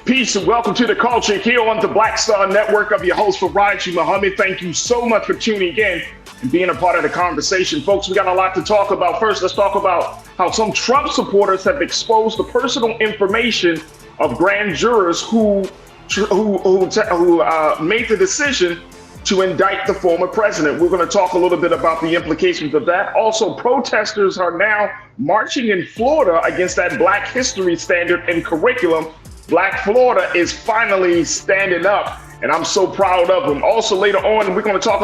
Peace and welcome to the culture here on the Black Star Network. I'm your host, Farajii Muhammad. Thank you so much for tuning in and being a part of the conversation. Folks, we got a lot to talk about. First, let's talk about how some Trump supporters have exposed the personal information of grand jurors who made the decision to indict the former president. We're going to talk a little bit about the implications of that. Also, protesters are now marching in Florida against that Black history standard and curriculum. Black Florida is finally standing up, and I'm so proud of them. Also, later on, we're going to talk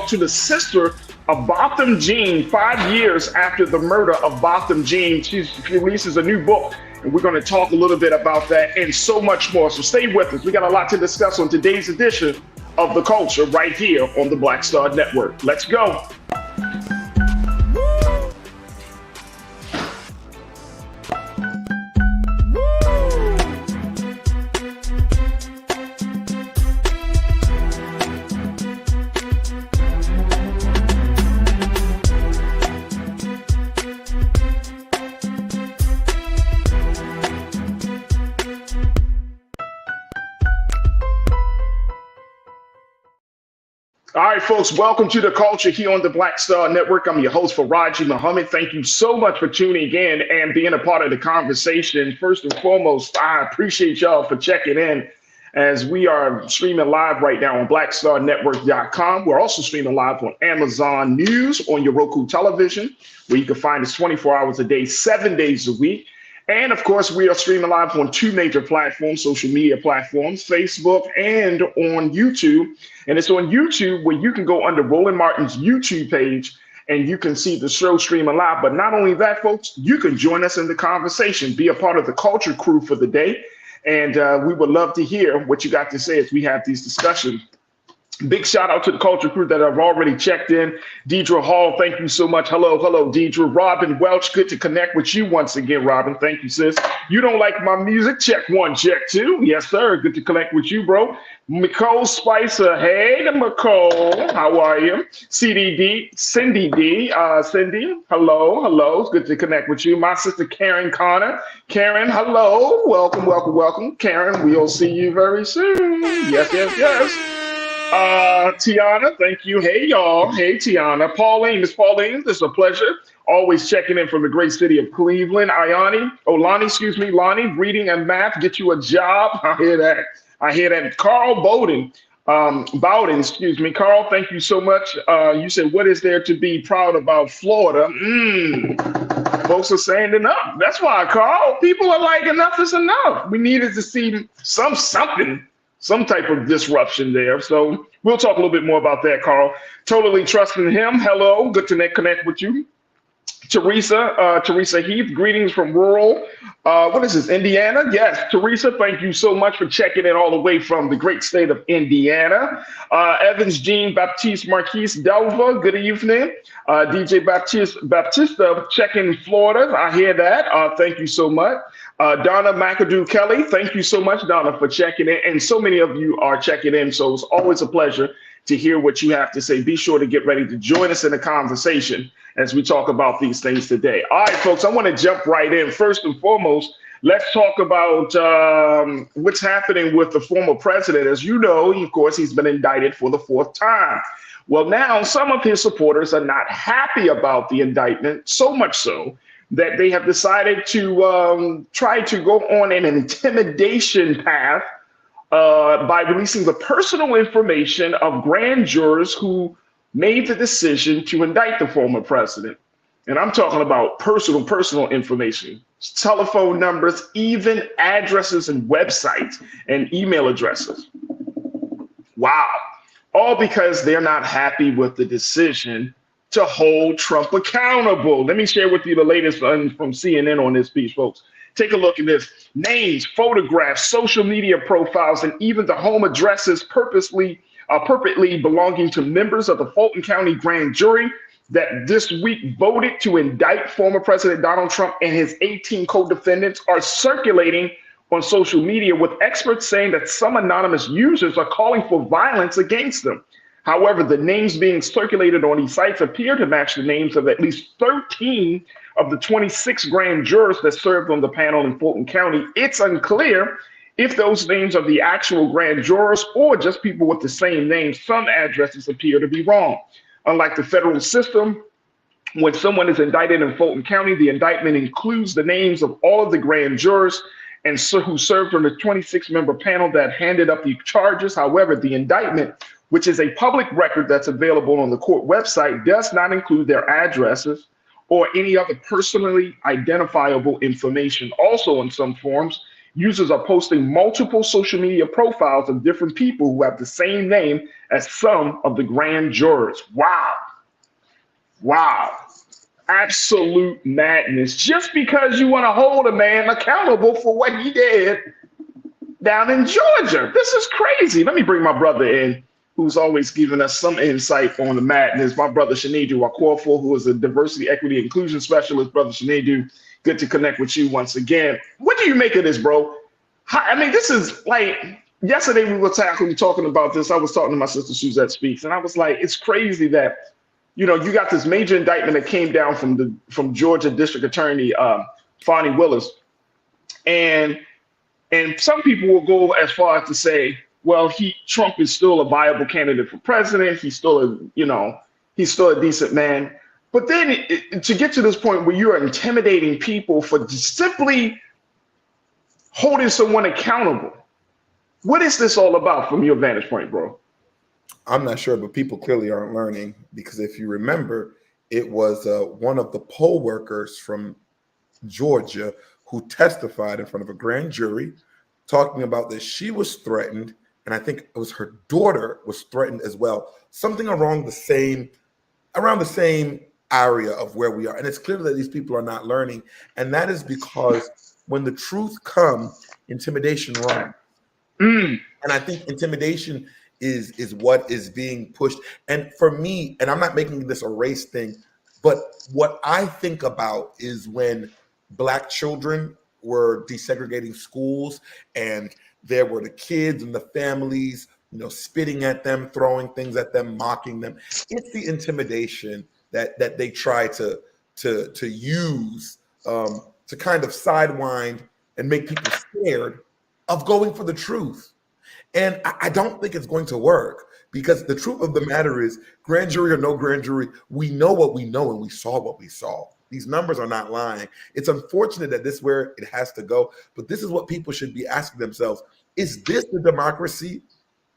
to the sister of Botham Jean 5 years after the murder of Botham Jean. She releases a new book, and we're going to talk a little bit about that and so much more. So stay with us. We got a lot to discuss on today's edition of The Culture right here on the Black Star Network. Let's go. All right, folks, welcome to The Culture here on the Black Star Network. I'm your host, Farajii Muhammad. Thank you so much for tuning in and being a part of the conversation. First and foremost, I appreciate y'all for checking in as we are streaming live right now on blackstarnetwork.com. We're also streaming live on Amazon News on your Roku television, where you can find us 24 hours a day, 7 days a week. And of course, we are streaming live on two major platforms, social media platforms, Facebook and on YouTube. And it's on YouTube where you can go under Roland Martin's YouTube page and you can see the show streaming live. But not only that, folks, you can join us in the conversation, be a part of the culture crew for the day. And we would love to hear what you got to say as we have these discussions. Big shout out to the culture crew that have already checked in. Deidre Hall, thank you so much. Hello, Deidre. Robin Welch, good to connect with you once again, Robin. Thank you, sis. You don't like my music? Check one, check two. Yes, sir. Good to connect with you, bro. Nicole Spicer, hey, Nicole. How are you? Cindy D. Cindy, hello. It's good to connect with you. My sister Karen Connor. Karen, hello. Welcome. Karen, we'll see you very soon. Yes. Tiana, thank you. Hey, y'all. Hey, Tiana. Pauline, Miss Pauline, this is a pleasure. Always checking in from the great city of Cleveland. Lonnie, reading and math, get you a job. I hear that. Carl Bowden, Carl, thank you so much. You said, what is there to be proud about Florida? Folks are saying enough. That's why, Carl, people are like, enough is enough. We needed to see some type of disruption there. So we'll talk a little bit more about that, Carl. Totally trusting him. Hello, good to connect with you. Teresa Heath, greetings from rural, Indiana? Yes, Teresa, thank you so much for checking in all the way from the great state of Indiana. Evans Jean Baptiste Marquise Delva, good evening. DJ Baptista, checking Florida, I hear that. Thank you so much. Donna McAdoo Kelly, thank you so much, Donna, for checking in. And so many of you are checking in, so it's always a pleasure to hear what you have to say. Be sure to get ready to join us in the conversation as we talk about these things today. All right, folks, I want to jump right in. First and foremost, let's talk about what's happening with the former president. As you know, of course, he's been indicted for the fourth time. Well, now some of his supporters are not happy about the indictment, so much so that they have decided to try to go on an intimidation path by releasing the personal information of grand jurors who made the decision to indict the former president. And I'm talking about personal information, telephone numbers, even addresses and websites and email addresses. Wow. All because they're not happy with the decision to hold Trump accountable. Let me share with you the latest from CNN on this piece, folks. Take a look at this. Names, photographs, social media profiles, and even the home addresses purportedly belonging to members of the Fulton County grand jury that this week voted to indict former President Donald Trump and his 18 co-defendants are circulating on social media, with experts saying that some anonymous users are calling for violence against them. However, the names being circulated on these sites appear to match the names of at least 13 of the 26 grand jurors that served on the panel in Fulton County. It's unclear If those names are the actual grand jurors or just people with the same name, some addresses appear to be wrong. Unlike the federal system, when someone is indicted in Fulton County, the indictment includes the names of all of the grand jurors and so who served on the 26-member panel that handed up the charges. However, the indictment, which is a public record that's available on the court website, does not include their addresses or any other personally identifiable information. Also, in some forms, users are posting multiple social media profiles of different people who have the same name as some of the grand jurors. Wow. Wow. Absolute madness. Just because you want to hold a man accountable for what he did down in Georgia. This is crazy. Let me bring my brother in, who's always giving us some insight on the madness. My brother Shanedu Wakorfo, who is a diversity, equity, inclusion specialist. Brother Shanedu, good to connect with you once again. What do you make of this, bro? I mean, this is like, yesterday we were talking about this. I was talking to my sister Suzette Speaks, and I was like, it's crazy that, you know, you got this major indictment that came down from Georgia District Attorney Fonnie Willis, and some people will go as far as to say, well, Trump is still a viable candidate for president. He's still a decent man. But then to get to this point where you're intimidating people for simply holding someone accountable, what is this all about from your vantage point, bro? I'm not sure, but people clearly aren't learning, because if you remember, it was one of the poll workers from Georgia who testified in front of a grand jury talking about that she was threatened, and I think it was her daughter was threatened as well, something around the same area of where we are. And it's clear that these people are not learning, and that is because when the truth comes, intimidation runs. And I think intimidation is what is being pushed. And for me, and I'm not making this a race thing, but what I think about is when Black children were desegregating schools and there were the kids and the families, you know, spitting at them, throwing things at them, mocking them. It's the intimidation that they try to use to kind of sidewind and make people scared of going for the truth. And I don't think it's going to work, because the truth of the matter is, grand jury or no grand jury, we know what we know and we saw what we saw. These numbers are not lying. It's unfortunate that this is where it has to go, but this is what people should be asking themselves. Is this the democracy?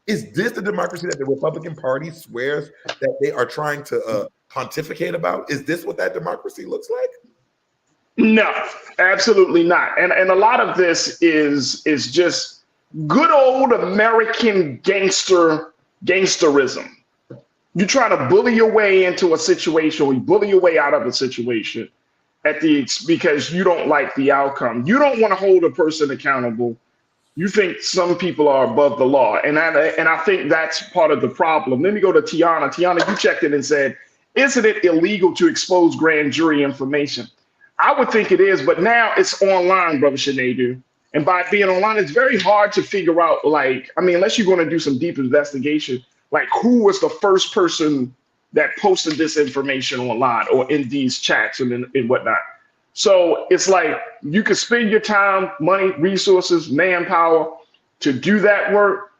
Is this the democracy that the Republican Party swears that they are trying to pontificate about? Is this what that democracy looks like? No, absolutely not. And a lot of this is just good old American gangsterism. You try to bully your way into a situation, or you bully your way out of a situation because you don't like the outcome. You don't want to hold a person accountable. You think some people are above the law, and I think that's part of the problem. Let me go to Tiana. Tiana, you checked in and said, isn't it illegal to expose grand jury information? I would think it is, but now it's online, Brother Shanedu. And by being online, it's very hard to figure out, like, I mean, unless you're going to do some deep investigation, like who was the first person that posted this information online or in these chats and whatnot. So it's like you could spend your time, money, resources, manpower to do that work,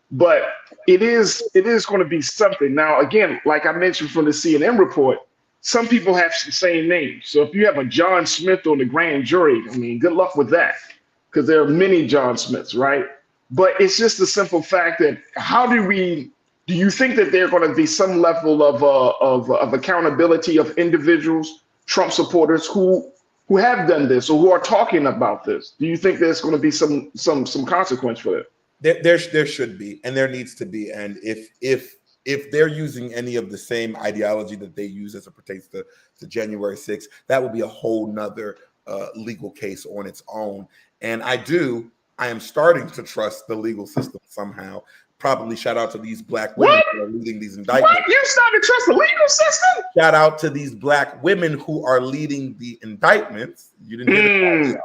but it is going to be something. Now, again, like I mentioned from the CNN report, some people have the same name. So if you have a John Smith on the grand jury, I mean, good luck with that, because there are many John Smiths, right? But it's just the simple fact that do you think that there are going to be some level of accountability of individuals, Trump supporters who have done this or who are talking about this? Do you think there's going to be some consequence for it? There should be, and there needs to be. And if they're using any of the same ideology that they use as it pertains to January 6th, that would be a whole nother legal case on its own. And I am starting to trust the legal system somehow. Probably shout out to these Black women who are leading these indictments. What? You started to trust the legal system? Shout out to these Black women who are leading the indictments. You didn't hear the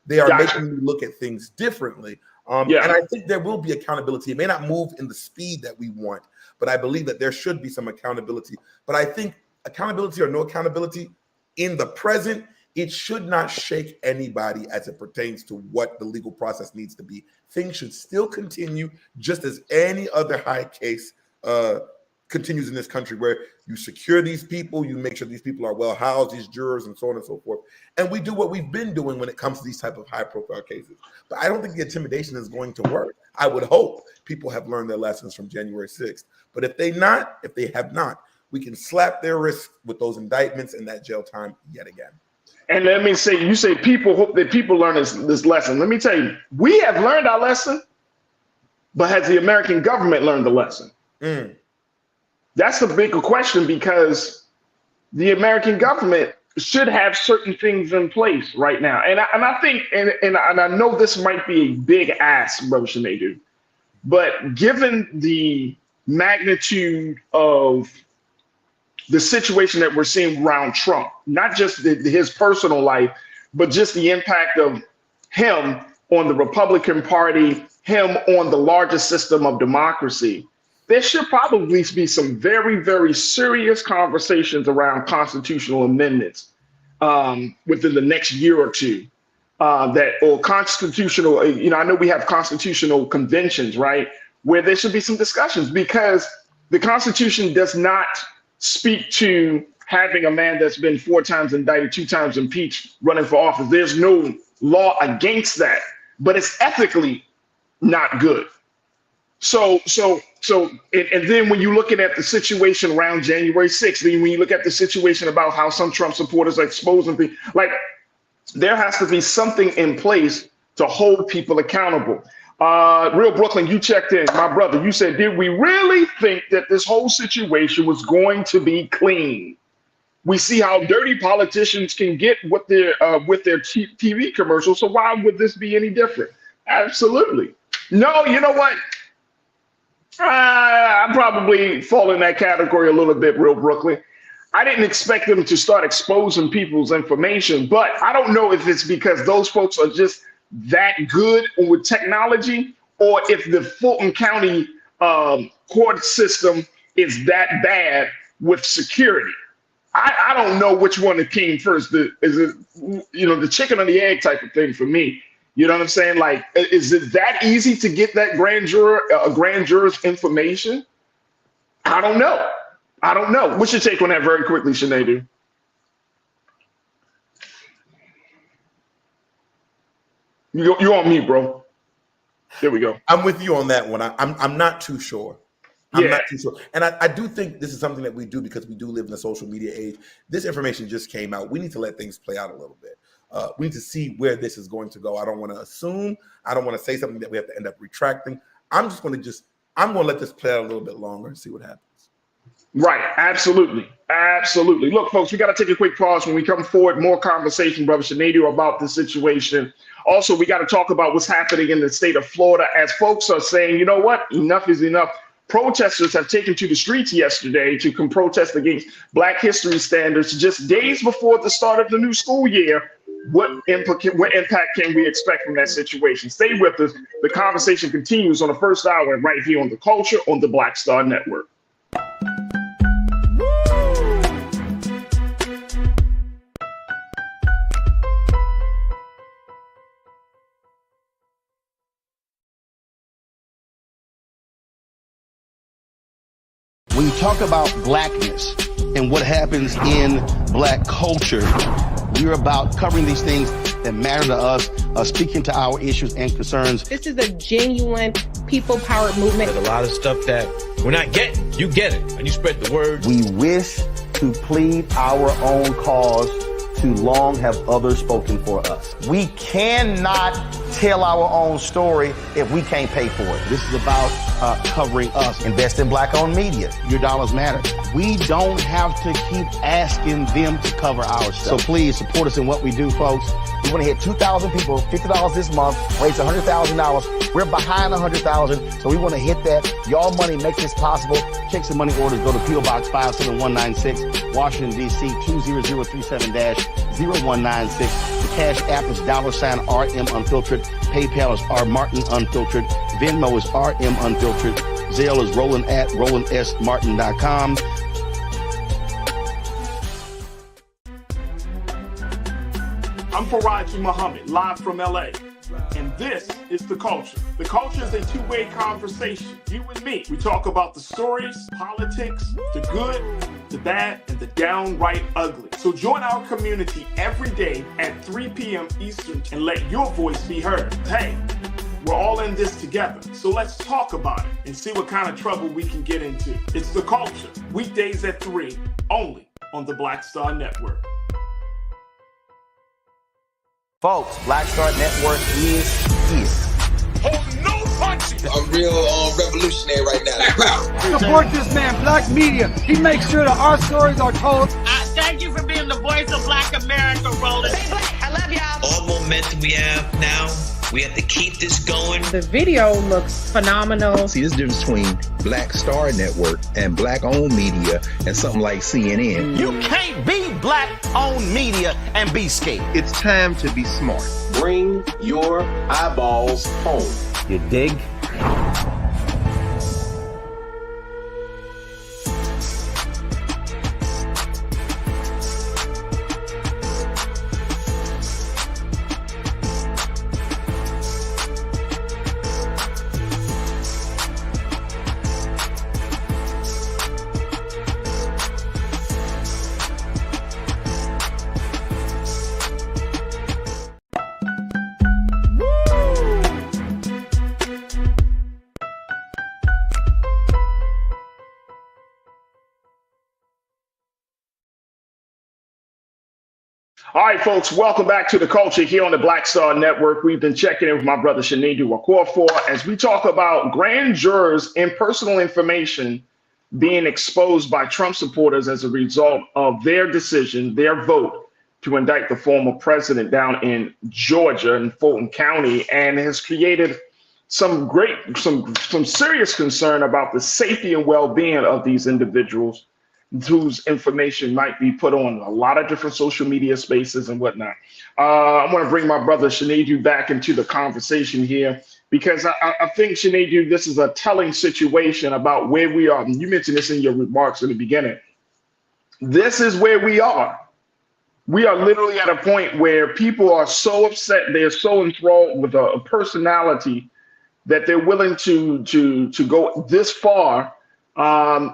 They are making me look at things differently. And I think there will be accountability. It may not move in the speed that we want, but I believe that there should be some accountability. But I think accountability or no accountability in the present, it should not shake anybody as it pertains to what the legal process needs to be. Things should still continue just as any other high case continues in this country, where you secure these people, you make sure these people are well housed, these jurors, and so on and so forth. And we do what we've been doing when it comes to these type of high profile cases. But I don't think the intimidation is going to work. I would hope people have learned their lessons from January 6th. But if they have not, we can slap their wrists with those indictments and that jail time yet again. And let me say, you say people hope that people learn this lesson. Let me tell you, we have learned our lesson, but has the American government learned the lesson? That's the bigger question, because the American government should have certain things in place right now. And I think, and I know this might be a big ask, Brother Sinedu, but given the magnitude of the situation that we're seeing around Trump, not just his personal life, but just the impact of him on the Republican Party, him on the largest system of democracy, there should probably be some very, very serious conversations around constitutional amendments within the next year or two. Or constitutional, I know we have constitutional conventions, right, where there should be some discussions, because the Constitution does not speak to having a man that's been 4 times indicted, 2 times impeached, running for office. There's no law against that, but it's ethically not good. So, and then when you're looking at the situation around January 6th, then when you look at the situation about how some Trump supporters are exposing things, like, there has to be something in place to hold people accountable. Real Brooklyn, you checked in, my brother. You said, did we really think that this whole situation was going to be clean? We see how dirty politicians can get with their TV commercials. So why would this be any different? Absolutely. No, you know what? I probably fall in that category a little bit, Real Brooklyn. I didn't expect them to start exposing people's information, but I don't know if it's because those folks are just that good with technology, or if the Fulton County court system is that bad with security. I don't know which one that came first. Is it, the chicken or the egg type of thing for me? You know what I'm saying? Like, is it that easy to get that grand juror's information? I don't know. What's your take on that very quickly, Sinedu? You're on me, bro. There we go. I'm with you on that one. I'm not too sure. I'm not too sure. And I do think this is something that we do because we do live in a social media age. This information just came out. We need to let things play out a little bit. We need to see where this is going to go. I don't want to assume. I don't want to say something that we have to end up retracting. I'm going to let this play out a little bit longer and see what happens. Right. Absolutely. Look, folks, we got to take a quick pause. When we come forward, more conversation, Brother Sinedu, about the situation. Also, we got to talk about what's happening in the state of Florida, as folks are saying, you know what? Enough is enough. Protesters have taken to the streets yesterday to protest against Black History standards just days before the start of the new school year. What impact can we expect from that situation? Stay with us. The conversation continues on the first hour right here on The Culture on the Black Star Network. When you talk about blackness and what happens in Black culture, we're about covering these things that matter to us, speaking to our issues and concerns. This is a genuine people-powered movement. There's a lot of stuff that we're not getting. You get it, and you spread the word. We wish to plead our own cause. Too long have others spoken for us. We cannot tell our own story if we can't pay for it. This is about covering us. Invest in Black-owned media. Your dollars matter. We don't have to keep asking them to cover our stuff. So please support us in what we do, folks. We want to hit 2,000 people, $50 this month, raise $100,000. We're behind 100,000, so we want to hit that. Y'all money makes this possible. Check some money orders. Go to P.O. Box 57196, Washington, D.C. 20037-0196. The Cash App is $RM Unfiltered. PayPal is R Martin Unfiltered. Venmo is RM Unfiltered. Zelle is Roland@RolandSMartin.com. I'm Farajii Muhammad, live from LA. And this is The Culture. The Culture is a two-way conversation. You and me. We talk about the stories, politics, the good, the bad, and the downright ugly. So join our community every day at 3 p.m. Eastern and let your voice be heard. Hey, we're all in this together. So let's talk about it and see what kind of trouble we can get into. It's The Culture, weekdays at 3, only on the Black Star Network. Folks, Black Star Network is here. Oh, no punches! I'm real revolutionary right now. Support this man, Black Media. He makes sure that our stories are told. Thank you for being the voice of Black America, Roland. Stay black. I love y'all. All momentum we have now, we have to keep this going. The video looks phenomenal. See, there's a difference between Black Star Network and Black-owned media and something like CNN. You can't be Black-owned media and be scared. It's time to be smart. Bring your eyeballs home. You dig? All right, folks, welcome back to The Culture here on the Black Star Network. We've been checking in with my brother Shinedu Okorafor as we talk about grand jurors and personal information being exposed by Trump supporters as a result of their decision, their vote to indict the former president down in Georgia in Fulton County, and has created some serious concern about the safety and well-being of these individuals whose information might be put on a lot of different social media spaces and whatnot. I want to bring my brother Shinedu back into the conversation here because I think, Shinedu, this is a telling situation about where we are. You mentioned this in your remarks in the beginning. This is where we are. We are literally at a point where people are so upset, they're so enthralled with a personality that they're willing to go this far.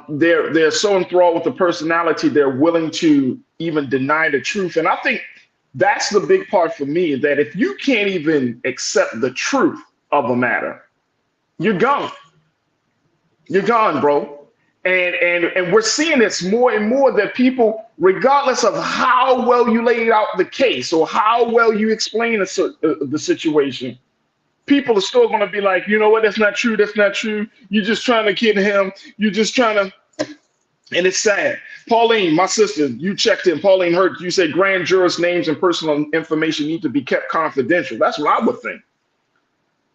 They're so enthralled with the personality, they're willing to even deny the truth. And I think that's the big part for me, that if you can't even accept the truth of a matter, you're gone. You're gone, bro. And we're seeing this more and more, that people, regardless of how well you laid out the case or how well you explain the situation, people are still going to be like, you know what, that's not true, that's not true. You're just trying to kid him. You're just trying to, and it's sad. Pauline, my sister, you checked in. Pauline Hurt, you said grand jurors' names and personal information need to be kept confidential. That's what I would think.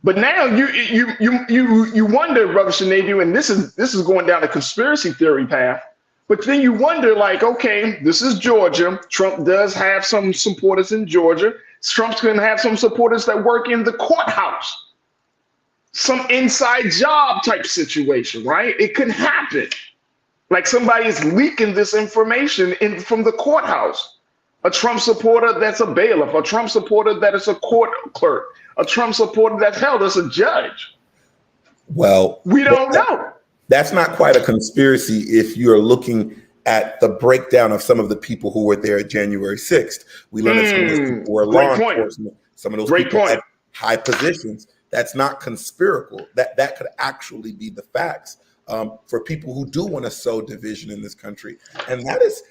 But now you wonder, Brother Shinedu, and this is going down a conspiracy theory path. But then you wonder, like, okay, this is Georgia. Trump does have some supporters in Georgia. Trump's going to have some supporters that work in the courthouse. Some inside job type situation, right? It could happen. Like somebody is leaking this information from the courthouse. A Trump supporter that's a bailiff, a Trump supporter that is a court clerk, a Trump supporter that's held as a judge. Well, we don't know. That's not quite a conspiracy if you're looking at the breakdown of some of the people who were there at January 6th. We learned that some of those people were law enforcement, some of those people had high positions. That's not conspiratorial. That could actually be the facts for people who do want to sow division in this country. And that is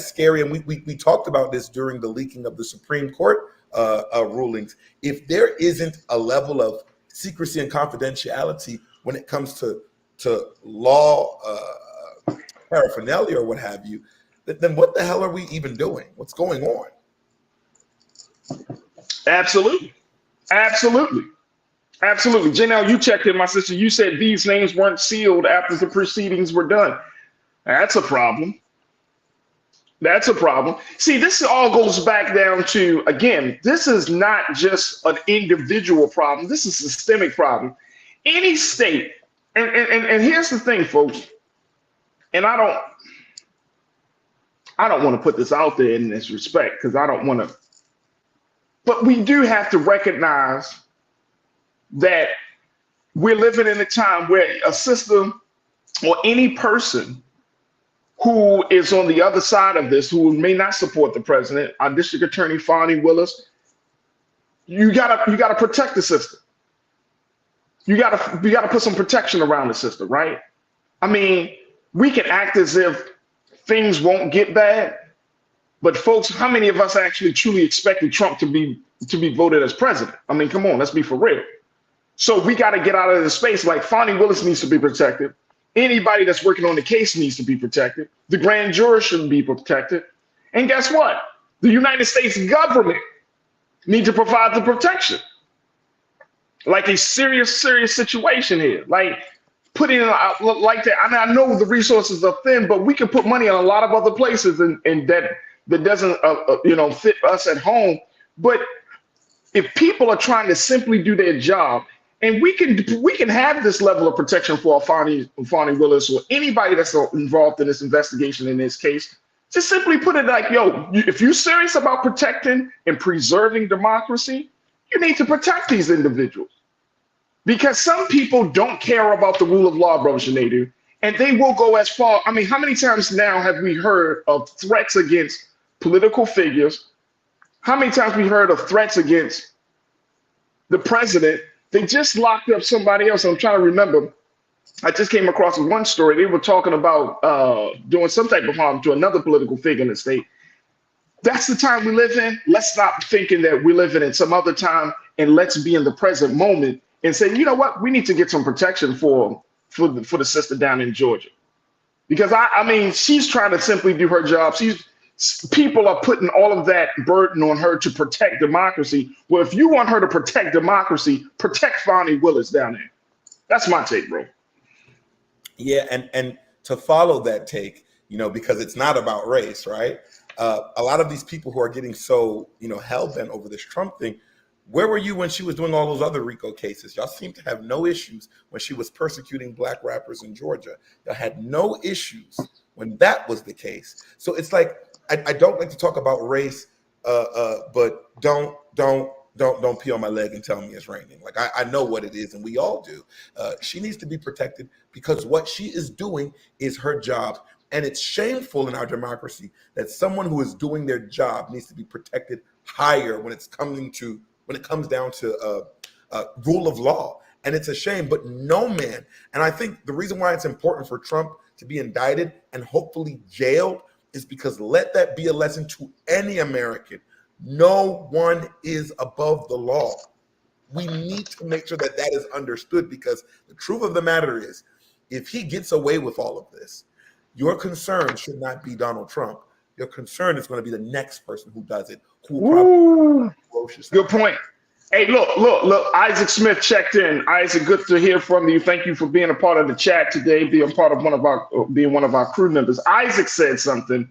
scary. And we talked about this during the leaking of the Supreme Court rulings. If there isn't a level of secrecy and confidentiality when it comes to law paraphernalia or what have you, then what the hell are we even doing? What's going on? Absolutely. Janelle, you checked in, my sister. You said these names weren't sealed after the proceedings were done. That's a problem. See, this all goes back down to, again, this is not just an individual problem. This is a systemic problem. Any state, and here's the thing, folks, and I don't want to put this out there in this respect because I don't want to But we do have to recognize that we're living in a time where a system or any person who is on the other side of this, who may not support the president, our district attorney, Fonnie Willis, you gotta protect the system. You gotta put some protection around the system, right? I mean, we can act as if things won't get bad, but folks, how many of us actually truly expected Trump to be voted as president? I mean, come on, let's be for real. So we got to get out of this space. Like Fonnie Willis needs to be protected. Anybody that's working on the case needs to be protected. The grand jury should be protected. And guess what? The United States government needs to provide the protection. Like a serious situation here. Like putting it out like that. I know the resources are thin, but we can put money in a lot of other places, and that doesn't fit us at home. But if people are trying to simply do their job, and we can have this level of protection for Fonnie Willis or anybody that's involved in this investigation in this case, just simply put it like, yo, if you're serious about protecting and preserving democracy, you need to protect these individuals. Because some people don't care about the rule of law, Brother Shanadu, and they will go as far. I mean, how many times now have we heard of threats against political figures? How many times we heard of threats against the president? They just locked up somebody else. I'm trying to remember. I just came across one story. They were talking about doing some type of harm to another political figure in the state. That's the time we live in. Let's stop thinking that we're living in some other time, and let's be in the present moment and say, you know what, we need to get some protection for the sister down in Georgia. Because I mean, she's trying to simply do her job. People are putting all of that burden on her to protect democracy. Well, if you want her to protect democracy, protect Fonnie Willis down there. That's my take, bro. Yeah, and to follow that take, because it's not about race, right? A lot of these people who are getting so, hell-bent over this Trump thing, where were you when she was doing all those other RICO cases? Y'all seem to have no issues when she was persecuting black rappers in Georgia. Y'all had no issues when that was the case. So it's like, I don't like to talk about race, but don't pee on my leg and tell me it's raining. Like I know what it is, and we all do. She needs to be protected because what she is doing is her job, and it's shameful in our democracy that someone who is doing their job needs to be protected higher when it comes down to rule of law. And it's a shame, but no man. And I think the reason why it's important for Trump to be indicted and hopefully jailed is because let that be a lesson to any American. No one is above the law. We need to make sure that is understood, because the truth of the matter is, if he gets away with all of this, your concern should not be Donald Trump. Your concern is going to be the next person who does it. Good point. Hey, look, Isaac Smith checked in. Isaac, good to hear from you. Thank you for being a part of the chat today, being one of our crew members. Isaac said something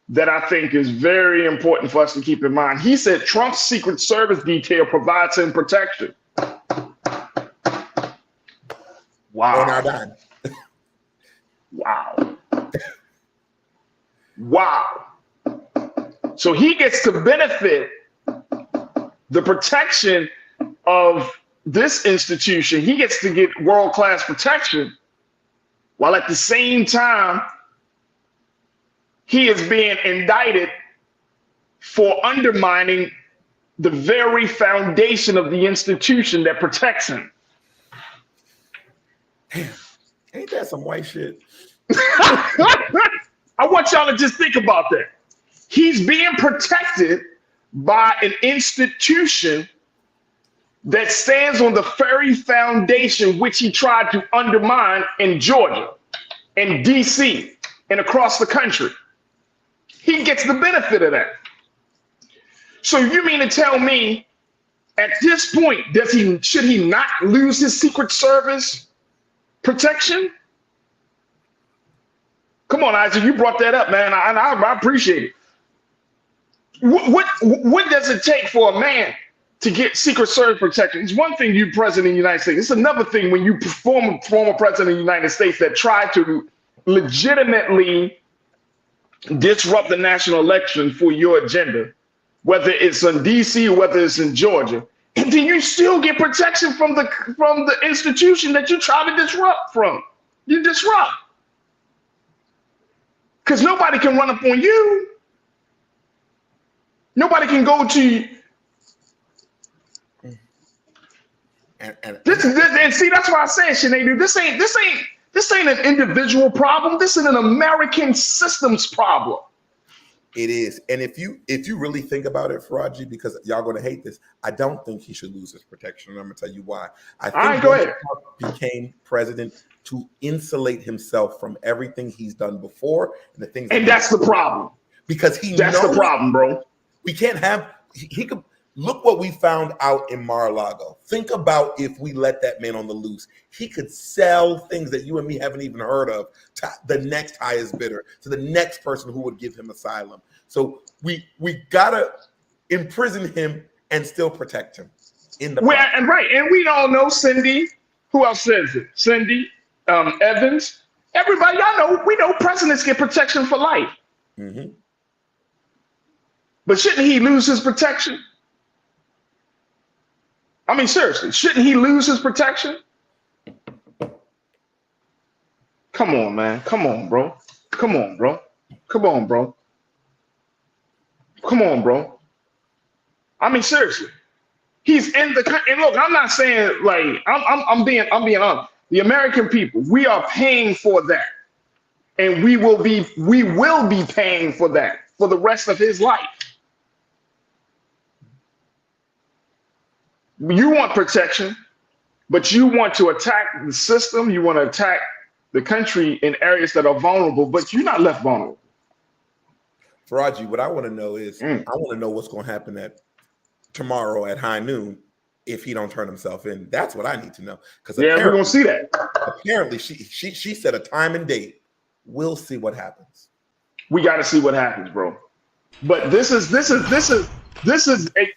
that I think is very important for us to keep in mind. He said Trump's Secret Service detail provides him protection. Wow. Wow. So he gets to benefit the protection of this institution. He gets to get world-class protection, while at the same time, he is being indicted for undermining the very foundation of the institution that protects him. Damn, ain't that some white shit? I want y'all to just think about that. He's being protected by an institution that stands on the very foundation which he tried to undermine in Georgia, in DC, and across the country. He gets the benefit of that. So you mean to tell me at this point, should he not lose his Secret Service protection? Come on, Isaac, you brought that up, man. I appreciate it. What does it take for a man to get Secret Service protection? It's one thing you president of the United States. It's another thing when you former president of the United States that tried to legitimately disrupt the national election for your agenda. whether it's in DC or whether it's in Georgia, and then you still get protection from the institution that you try to disrupt from. You disrupt. Because nobody can run up on you. Nobody can go to you. And see, that's why I said, Sinead, this ain't an individual problem. This is an American systems problem. It is. And if you really think about it, Farajii, because y'all going to hate this, I don't think he should lose his protection. And I'm going to tell you why. I think Trump became president to insulate himself from everything he's done before and the things. And that's the problem. Because that's the problem, bro. We can't have. He could look what we found out in Mar-a-Lago. Think about if we let that man on the loose. He could sell things that you and me haven't even heard of to the next highest bidder, to the next person who would give him asylum. So we gotta imprison him and still protect him in the and we all know Cindy. Who else says it? Cindy, Evans. Everybody, we know presidents get protection for life. Mm-hmm. But shouldn't he lose his protection? I mean, seriously, shouldn't he lose his protection? Come on, man. Come on, bro. Come on, bro. Come on, bro. Come on, bro. I mean, seriously. He's in the country. And look, I'm not saying like I'm being honest. The American people, we are paying for that. And we will be paying for that for the rest of his life. You want protection, but you want to attack the system. You want to attack the country in areas that are vulnerable, but you're not left vulnerable. Farajii, what I want to know is, I want to know what's going to happen tomorrow at high noon if he don't turn himself in. That's what I need to know. Because we're going to see that. Apparently, she set a time and date. We'll see what happens. We got to see what happens, bro. But this is a.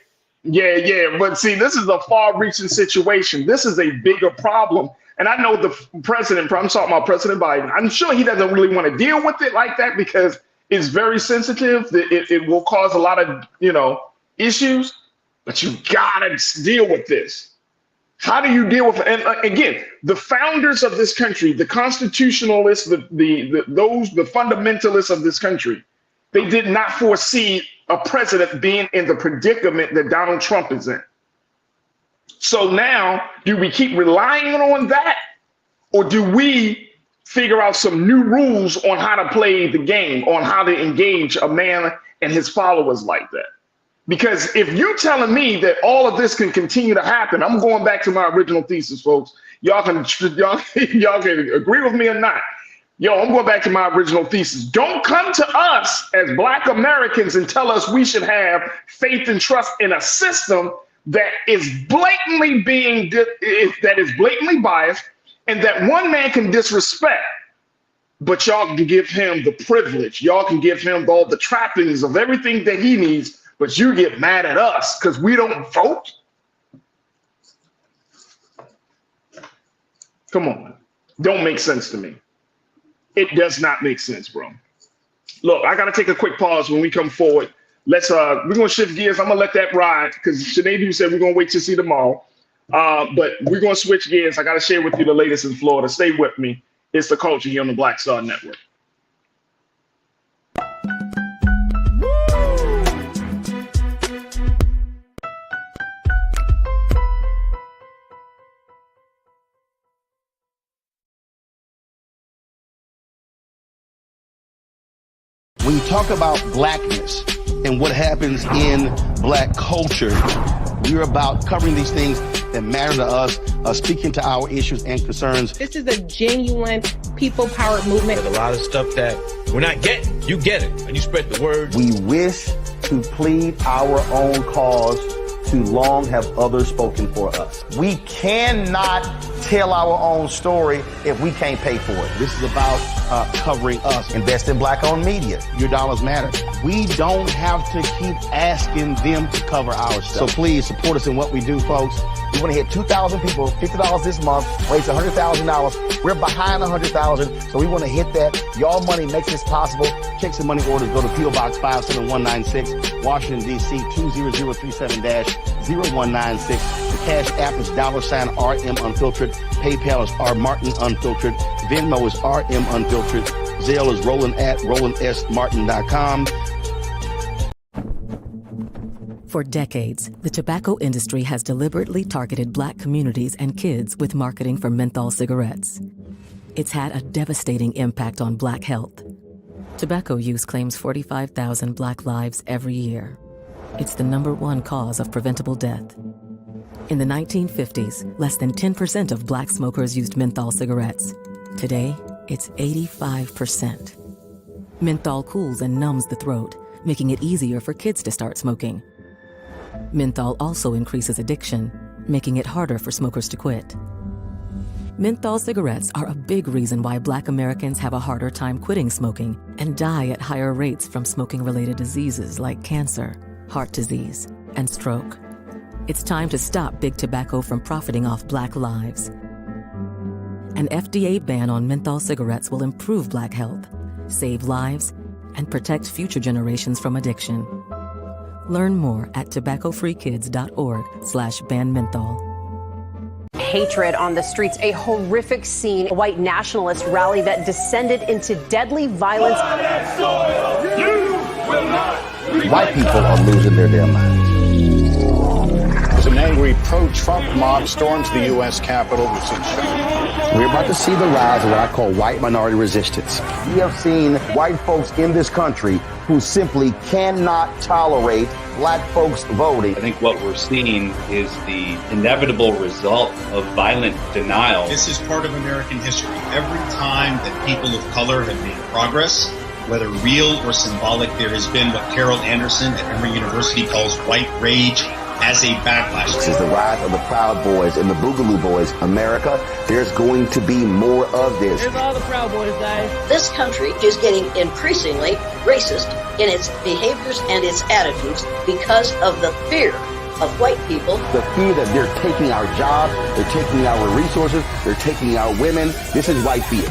Yeah, but see, this is a far-reaching situation. This is a bigger problem. And I know the president, I'm talking about President Biden, I'm sure he doesn't really want to deal with it like that because it's very sensitive. It will cause a lot of, issues, but you gotta deal with this. How do you deal with it? And again, the founders of this country, the constitutionalists, the fundamentalists of this country, they did not foresee a president being in the predicament that Donald Trump is in. So now, do we keep relying on that? Or do we figure out some new rules on how to play the game, on how to engage a man and his followers like that? Because if you're telling me that all of this can continue to happen, I'm going back to my original thesis, folks. Y'all can agree with me or not. I'm going back to my original thesis. Don't come to us as Black Americans and tell us we should have faith and trust in a system that is blatantly biased and that one man can disrespect, but y'all can give him the privilege. Y'all can give him all the trappings of everything that he needs, but you get mad at us because we don't vote? Come on. Don't make sense to me. It does not make sense, bro. Look, I got to take a quick pause when we come forward. We're going to shift gears. I'm going to let that ride because Sinead, you said we're going to wait to see tomorrow. But we're going to switch gears. I got to share with you the latest in Florida. Stay with me. It's The Culture here on the Black Star Network. When you talk about blackness and what happens in Black culture, we're about covering these things that matter to us, speaking to our issues and concerns. This is a genuine people-powered movement. There's a lot of stuff that we're not getting. You get it, and you spread the word. We wish to plead our own cause. Too long have others spoken for us. We cannot tell our own story if we can't pay for it. This is about covering us. Invest in Black-owned media. Your dollars matter. We don't have to keep asking them to cover our stuff. So please support us in what we do, folks. We want to hit 2,000 people, $50 this month, raise $100,000. We're behind 100,000, so we want to hit that. Y'all money makes this possible. Check some money orders. Go to P.O. Box 57196, Washington, D.C. 20037-0196. The Cash App is $RM Unfiltered. PayPal is R Martin Unfiltered. Venmo is RM Unfiltered. Zelle is roland@rolandsmartin.com. For decades, the tobacco industry has deliberately targeted Black communities and kids with marketing for menthol cigarettes. It's had a devastating impact on Black health. Tobacco use claims 45,000 Black lives every year. It's the #1 cause of preventable death. In the 1950s, less than 10% of Black smokers used menthol cigarettes. Today, it's 85%. Menthol cools and numbs the throat, making it easier for kids to start smoking. Menthol also increases addiction, making it harder for smokers to quit. Menthol cigarettes are a big reason why Black Americans have a harder time quitting smoking and die at higher rates from smoking-related diseases like cancer, heart disease, and stroke. It's time to stop Big Tobacco from profiting off Black lives. An FDA ban on menthol cigarettes will improve Black health, save lives, and protect future generations from addiction. Learn more at tobaccofreekids.org/ban menthol. Hatred on the streets, a horrific scene, a white nationalist rally that descended into deadly violence. White people are losing their damn minds. An angry pro-Trump mob storms the U.S. Capitol. We're about to see the rise of what I call white minority resistance. We have seen white folks in this country who simply cannot tolerate Black folks voting. I think what we're seeing is the inevitable result of violent denial. This is part of American history. Every time that people of color have made progress, whether real or symbolic, there has been what Carol Anderson at Emory University calls white rage as a backlash. This is the rise of the Proud Boys and the Boogaloo Boys. America, there's going to be more of this. Here's all the Proud Boys, guys. This country is getting increasingly racist in its behaviors and its attitudes because of the fear of white people. The fear that they're taking our jobs, they're taking our resources, they're taking our women. This is white fear.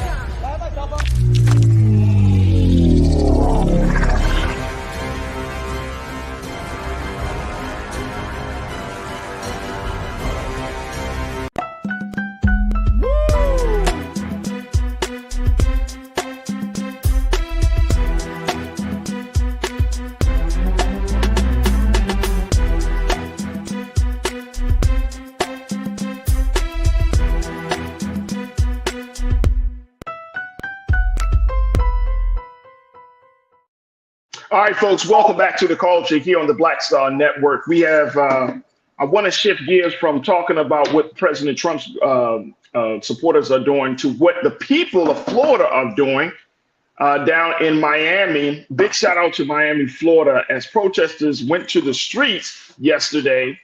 All right, folks, welcome back to The Culture here on the Black Star Network. We have, I want to shift gears from talking about what President Trump's supporters are doing to what the people of Florida are doing down in Miami. Big shout out to Miami, Florida, as protesters went to the streets yesterday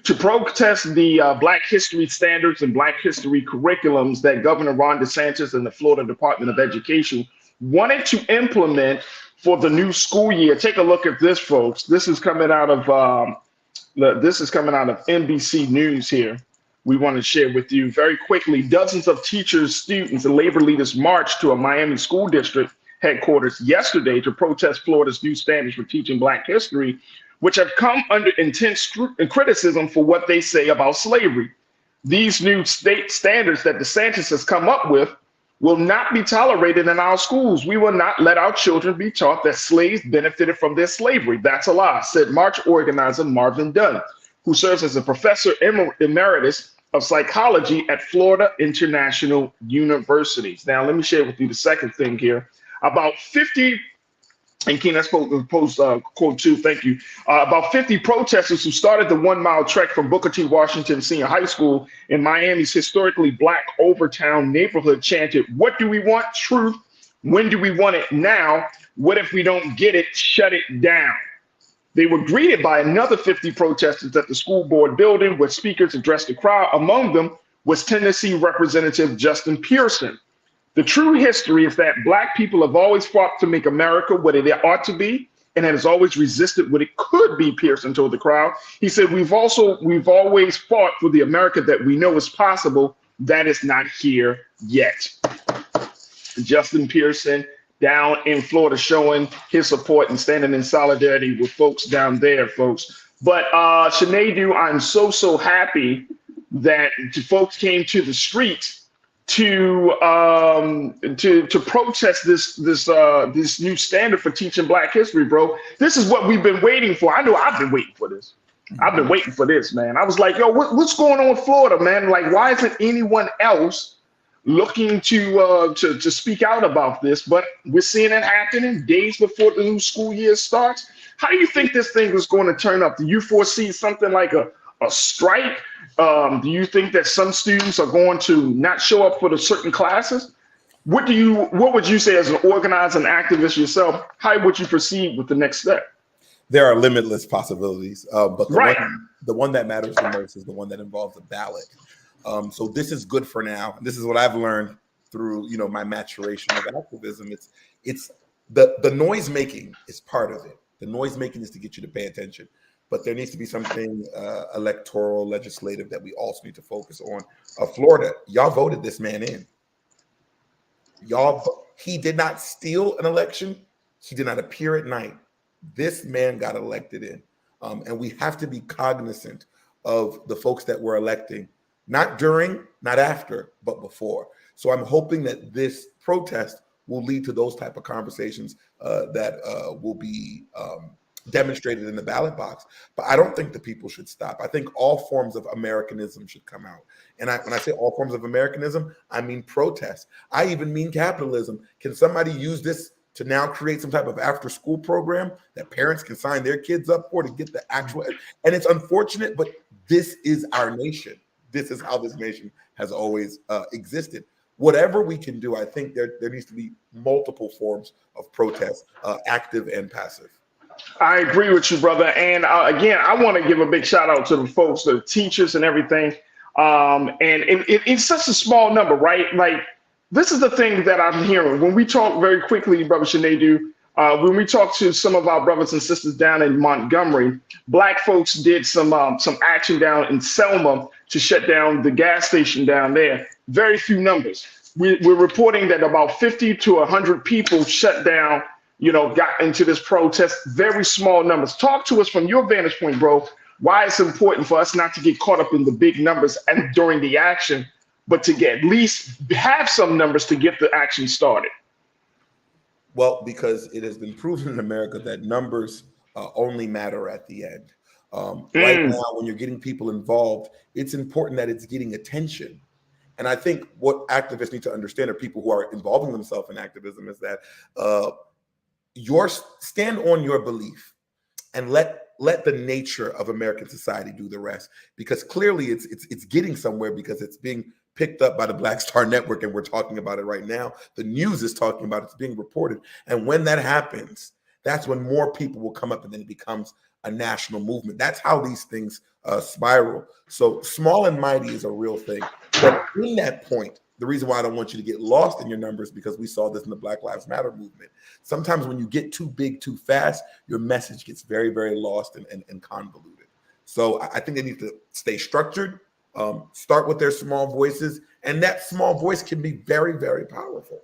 to protest the Black History standards and Black History curriculums that Governor Ron DeSantis and the Florida Department of Education wanted to implement for the new school year. Take a look at this, folks. This is coming out of NBC News here. We want to share with you very quickly. Dozens of teachers, students, and labor leaders marched to a Miami school district headquarters yesterday to protest Florida's new standards for teaching Black history, which have come under intense criticism for what they say about slavery. These new state standards that DeSantis has come up with will not be tolerated in our schools. We will not let our children be taught that slaves benefited from their slavery. That's a lie, said March organizer Marvin Dunn, who serves as a professor emeritus of psychology at Florida International University. Now, let me share with you the second thing here. About 50, and Ken, that's post quote two, thank you. About 50 protesters who started the 1 mile trek from Booker T. Washington Senior High School in Miami's historically Black Overtown neighborhood chanted, "What do we want? Truth. When do we want it? Now. What if we don't get it? Shut it down." They were greeted by another 50 protesters at the school board building where speakers addressed the crowd. Among them was Tennessee Representative Justin Pearson. The true history is that Black people have always fought to make America what it ought to be, and has always resisted what it could be, Pearson told the crowd. He said, we've always fought for the America that we know is possible. That is not here yet. Justin Pearson, down in Florida, showing his support and standing in solidarity with folks down there, folks. But Sinead, I'm so happy that folks came to the streets to protest this new standard for teaching Black history, bro. This is what we've been waiting for. I know I've been waiting for this. I've been waiting for this, man. I was like, yo, what's going on in Florida, man? Like, why isn't anyone else looking to speak out about this? But we're seeing it happening days before the new school year starts. How do you think this thing is going to turn up? Do you foresee something like a strike? Do you think that some students are going to not show up for the certain classes? What would you say as an organizer and activist yourself? How would you proceed with the next step? There are limitless possibilities, but the one that matters the most is the one that involves a ballot. So this is good for now. This is what I've learned through my maturation of activism. It's the noise making is part of it. The noise making is to get you to pay attention, but there needs to be something electoral, legislative that we also need to focus on. Florida, y'all voted this man in. He did not steal an election. He did not appear at night. This man got elected in, and we have to be cognizant of the folks that we're electing, not during, not after, but before. So I'm hoping that this protest will lead to those type of conversations that will be demonstrated in the ballot box. But I don't think the people should stop. I think all forms of Americanism should come out. And when I say all forms of Americanism, I mean protest. I even mean capitalism. Can somebody use this to now create some type of after-school program that parents can sign their kids up for to get the actual? And it's unfortunate, but this is our nation. This is how this nation has always existed. Whatever we can do, I think there needs to be multiple forms of protest, active and passive. I agree with you, brother. And again, I want to give a big shout out to the folks, the teachers and everything. And it's such a small number, right? Like, this is the thing that I'm hearing. When we talk very quickly, Brother Sinead, when we talk to some of our brothers and sisters down in Montgomery, Black folks did some action down in Selma to shut down the gas station down there. Very few numbers. We're reporting that about 50 to 100 people shut down, got into this protest. Very small numbers. Talk to us from your vantage point, bro, why it's important for us not to get caught up in the big numbers and during the action, but to at least have some numbers to get the action started. Well, because it has been proven in America that numbers only matter at the end. Right now, when you're getting people involved, it's important that it's getting attention. And I think what activists need to understand, or people who are involving themselves in activism, is that stand on your belief and let the nature of American society do the rest. Because clearly it's getting somewhere, because it's being picked up by the Black Star Network, and we're talking about it right now. The news is talking about it. It's being reported. And when that happens, that's when more people will come up, and then it becomes a national movement. That's how these things spiral. So small and mighty is a real thing. But in that point, the reason why I don't want you to get lost in your numbers, because we saw this in the Black Lives Matter movement. Sometimes when you get too big too fast, your message gets very, very lost and convoluted. So I think they need to stay structured, start with their small voices, and that small voice can be very, very powerful.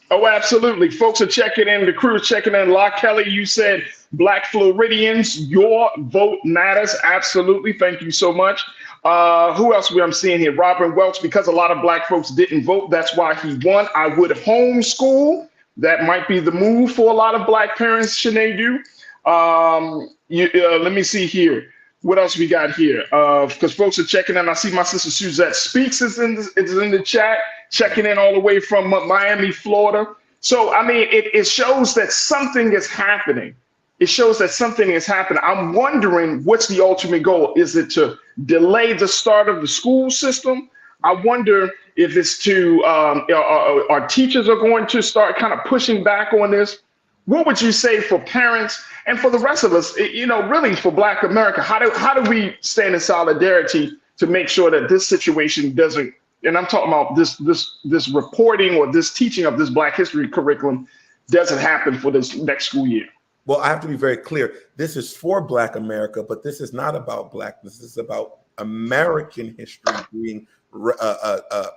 Oh, absolutely. Folks are checking in. The crew is checking in. La Kelly, you said Black Floridians, your vote matters. Absolutely. Thank you so much. Who else I'm seeing here? Robin Welch, because a lot of Black folks didn't vote, that's why he won. I would homeschool. That might be the move for a lot of Black parents, Sinead. Let me see here. What else we got here? Because folks are checking in. I see my sister Suzette Speaks is in the chat, checking in all the way from Miami, Florida. So, I mean, it shows that something is happening. It shows that something is happening. I'm wondering, what's the ultimate goal? Is it to delay the start of the school system? I wonder if it's to, our teachers are going to start kind of pushing back on this. What would you say for parents and for the rest of us, really for Black America? How do we stand in solidarity to make sure that this situation doesn't, and I'm talking about this reporting or this teaching of this Black history curriculum, doesn't happen for this next school year? Well, I have to be very clear. This is for Black America, but this is not about Blackness. This is about American history being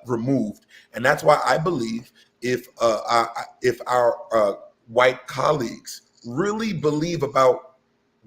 removed. And that's why I believe if our white colleagues really believe about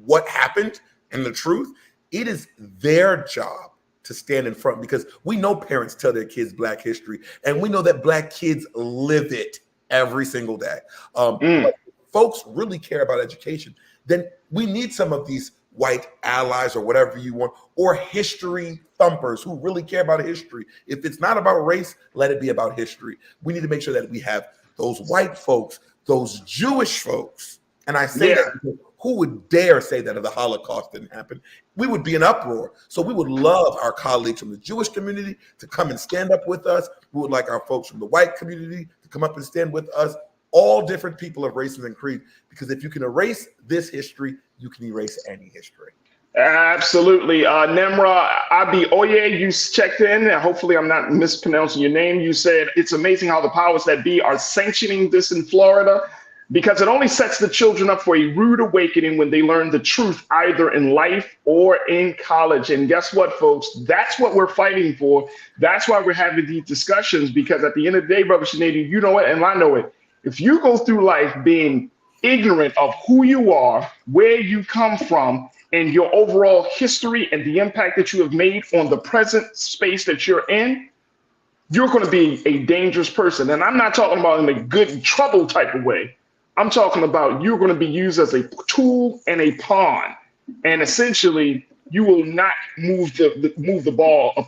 what happened and the truth, it is their job to stand in front, because we know parents tell their kids Black history, and we know that Black kids live it every single day. But if folks really care about education, then we need some of these white allies or whatever you want, or history thumpers who really care about history. If it's not about race, let it be about history. We need to make sure that we have those white folks, those Jewish folks. And I say that because who would dare say that if the Holocaust didn't happen? We would be in uproar. So we would love our colleagues from the Jewish community to come and stand up with us. We would like our folks from the white community to come up and stand with us, all different people of races and creed, because if you can erase this history, you can erase any history. Absolutely. Nemra Abi Oye, you checked in, and hopefully I'm not mispronouncing your name. You said it's amazing how the powers that be are sanctioning this in Florida, because it only sets the children up for a rude awakening when they learn the truth, either in life or in college. And guess what, folks? That's what we're fighting for. That's why we're having these discussions, because at the end of the day, Brother Shanady, you know it and I know it. If you go through life being ignorant of who you are, where you come from, and your overall history and the impact that you have made on the present space that you're in, you're going to be a dangerous person. And I'm not talking about in a good trouble type of way. I'm talking about you're going to be used as a tool and a pawn. And essentially, you will not move the ball of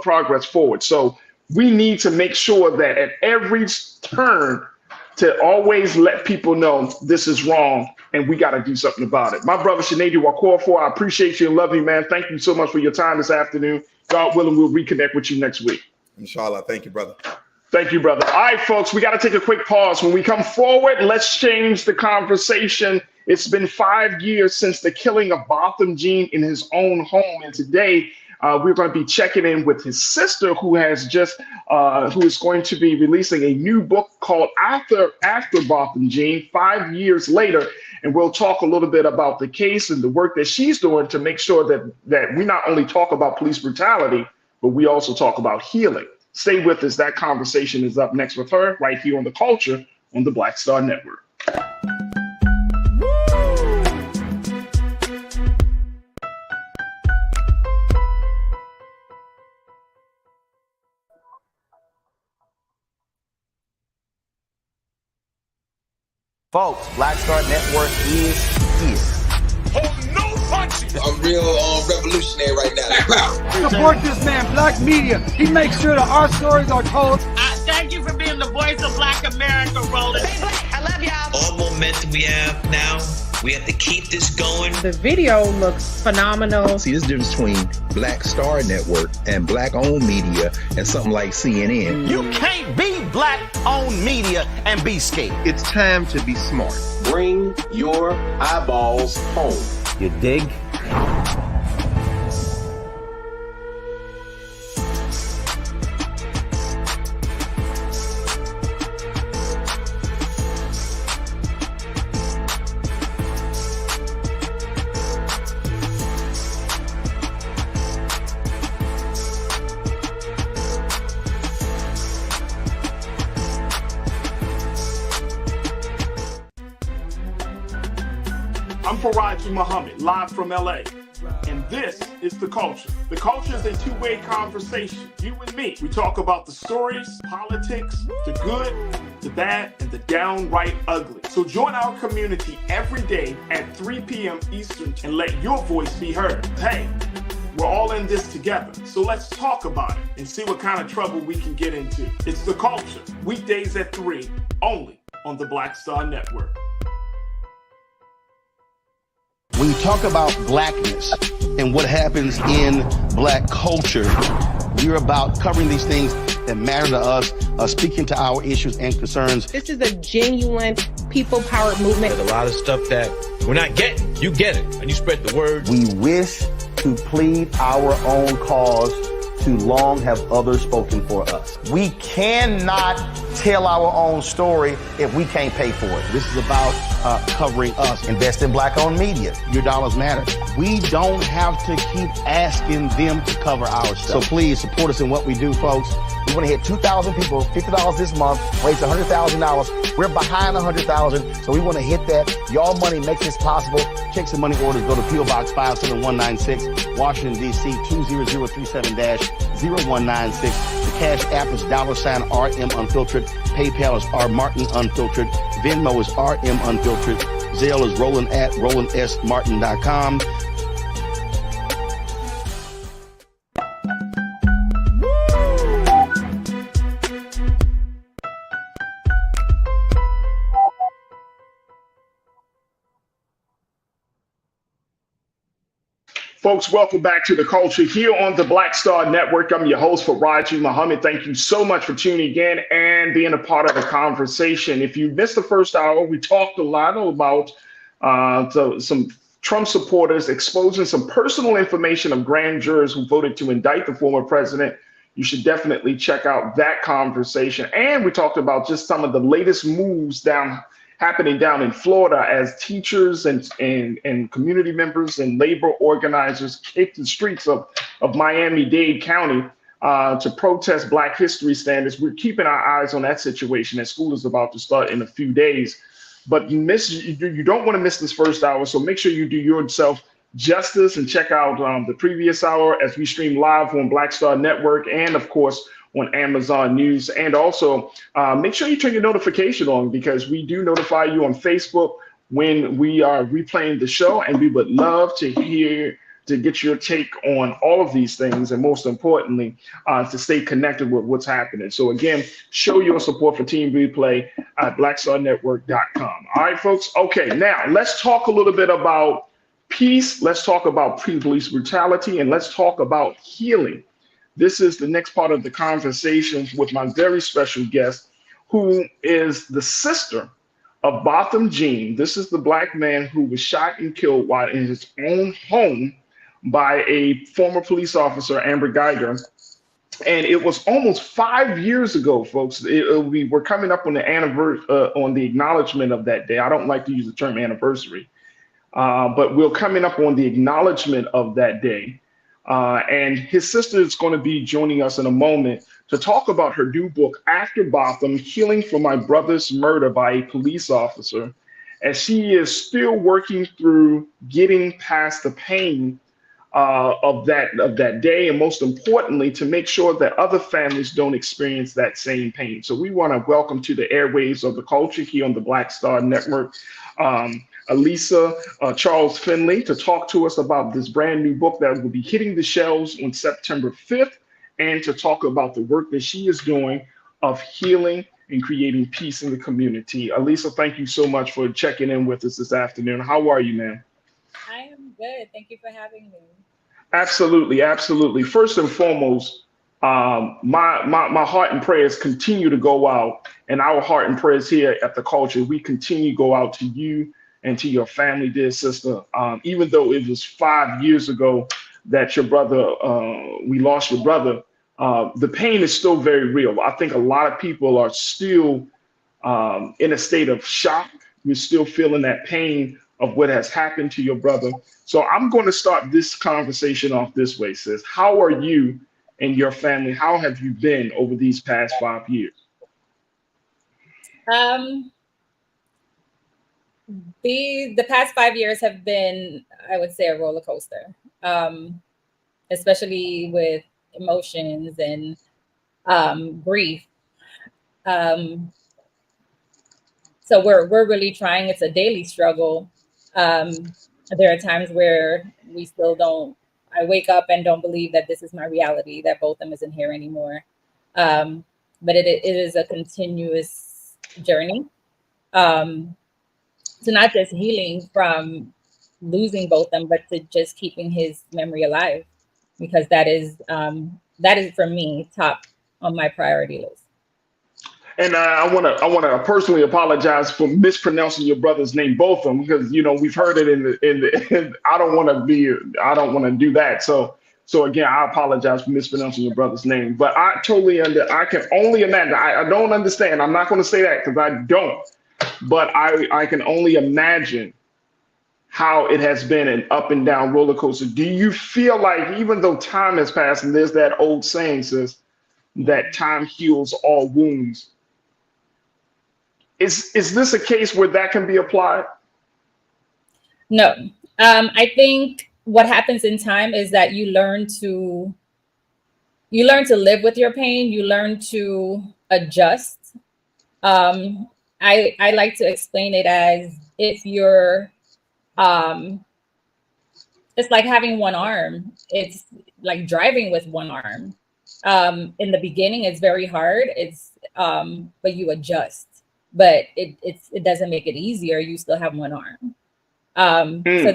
progress forward. So we need to make sure that at every turn, to always let people know this is wrong and we got to do something about it. My brother Shanady Wakorfor, I appreciate you and love you, man. Thank you so much for your time this afternoon. God willing, we'll reconnect with you next week. Inshallah. Thank you, brother. Thank you, brother. All right, folks, we got to take a quick pause. When we come forward, let's change the conversation. It's been 5 years since the killing of Botham Jean in his own home. And today, we're going to be checking in with his sister, who has just, who is going to be releasing a new book called After Botham Jean, 5 years later. And we'll talk a little bit about the case and the work that she's doing to make sure that we not only talk about police brutality, but we also talk about healing. Stay with us. That conversation is up next with her right here on The Culture on the Black Star Network. Folks, Black Star Network is here. Oh, no punches! I'm real revolutionary right now. Support this man, Black Media. He makes sure that our stories are told. Thank you for being the voice of Black America, Roland. Stay black. I love y'all. All momentum we have now, we have to keep this going. The video looks phenomenal. See, there's a difference between Black Star Network and Black-owned media and something like CNN. You can't be Black-owned media and be scared. It's time to be smart. Bring your eyeballs home. You dig? I'm Farajii Muhammad, live from LA. And this is The Culture. The Culture is a two-way conversation. You and me. We talk about the stories, politics, the good, the bad, and the downright ugly. So join our community every day at 3 p.m. Eastern and let your voice be heard. Hey, we're all in this together. So let's talk about it and see what kind of trouble we can get into. It's The Culture, weekdays at 3, only on the Black Star Network. When you talk about blackness and what happens in Black culture, we're about covering these things that matter to us, speaking to our issues and concerns. This is a genuine people-powered movement. There's a lot of stuff that we're not getting. You get it, and you spread the word. We wish to plead our own cause. Too long have others spoken for us. We cannot tell our own story if we can't pay for it. This is about covering us. Invest in Black-owned media. Your dollars matter. We don't have to keep asking them to cover our stuff. So please support us in what we do, folks. We want to hit 2,000 people, $50 this month, raise $100,000. We're behind $100,000, so we want to hit that. Y'all money makes this possible. Check some money orders. Go to P.O. Box 57196, Washington, D.C. 20037-0196. The Cash App is $RM Unfiltered. PayPal is R Martin Unfiltered. Venmo is RM Unfiltered. Zelle is Roland at RolandSMartin.com. Folks, welcome back to The Culture here on the Black Star Network. I'm your host, Farajii Muhammad. Thank you so much for tuning in and being a part of the conversation. If you missed the first hour, we talked a lot about some Trump supporters exposing some personal information of grand jurors who voted to indict the former president. You should definitely check out that conversation. And we talked about just some of the latest moves happening down in Florida as teachers and community members and labor organizers take the streets of Miami-Dade County to protest Black History standards. We're keeping our eyes on that situation as school is about to start in a few days. But you don't want to miss this first hour, so make sure you do yourself justice and check out the previous hour as we stream live on Black Star Network and, of course, on Amazon News. And also make sure you turn your notification on, because we do notify you on Facebook when we are replaying the show, and we would love to get your take on all of these things, and most importantly, to stay connected with what's happening. So again, show your support for Team Replay at blackstarnetwork.com. All right, folks. Okay, now let's talk a little bit about peace. Let's talk about police brutality, and let's talk about healing. This is the next part of the conversation with my very special guest, who is the sister of Botham Jean. This is the Black man who was shot and killed while in his own home by a former police officer, Amber Geiger. And it was almost 5 years ago, folks. We were coming up on the anniversary, on the acknowledgement of that day. I don't like to use the term anniversary, but we're coming up on the acknowledgement of that day. And his sister is going to be joining us in a moment to talk about her new book, After Botham: Healing from My Brother's Murder by a Police Officer, as she is still working through getting past the pain of that day, and most importantly, to make sure that other families don't experience that same pain. So we want to welcome to the airwaves of The Culture here on the Black Star Network, Elisa Charles Finley, to talk to us about this brand new book that will be hitting the shelves on September 5th, and to talk about the work that she is doing of healing and creating peace in the community. Elisa, thank you so much for checking in with us this afternoon. How are you, ma'am? I am good. Thank you for having me. Absolutely, absolutely. First and foremost, my heart and prayers continue to go out, and our heart and prayers here at The Culture, we continue to go out to you and to your family, dear sister. Even though it was 5 years ago that your brother, we lost your brother, the pain is still very real. I think a lot of people are still in a state of shock. We're still feeling that pain of what has happened to your brother. So I'm going to start this conversation off this way, sis. How are you and your family? How have you been over these past 5 years? The past 5 years have been, I would say, a roller coaster, especially with emotions and grief. So we're really trying. It's a daily struggle. There are times where we still don't. I wake up and don't believe that this is my reality, that Botham isn't here anymore. But it is a continuous journey. To not just healing from losing Botham, but to just keeping his memory alive, because that is for me top on my priority list. And I want to personally apologize for mispronouncing your brother's name, Botham, because we've heard it in I don't want to do that. So again, I apologize for mispronouncing your brother's name. But I totally I can only imagine. I don't understand. I'm not going to say that because I don't. But I can only imagine how it has been an up and down roller coaster. Do you feel like, even though time has passed, and there's that old saying, sis, that time heals all wounds. Is this a case where that can be applied? No. I think what happens in time is that you learn to live with your pain. You learn to adjust. I like to explain it as if you're, it's like having one arm. It's like driving with one arm. In the beginning, it's very hard. But you adjust. But it doesn't make it easier. You still have one arm. So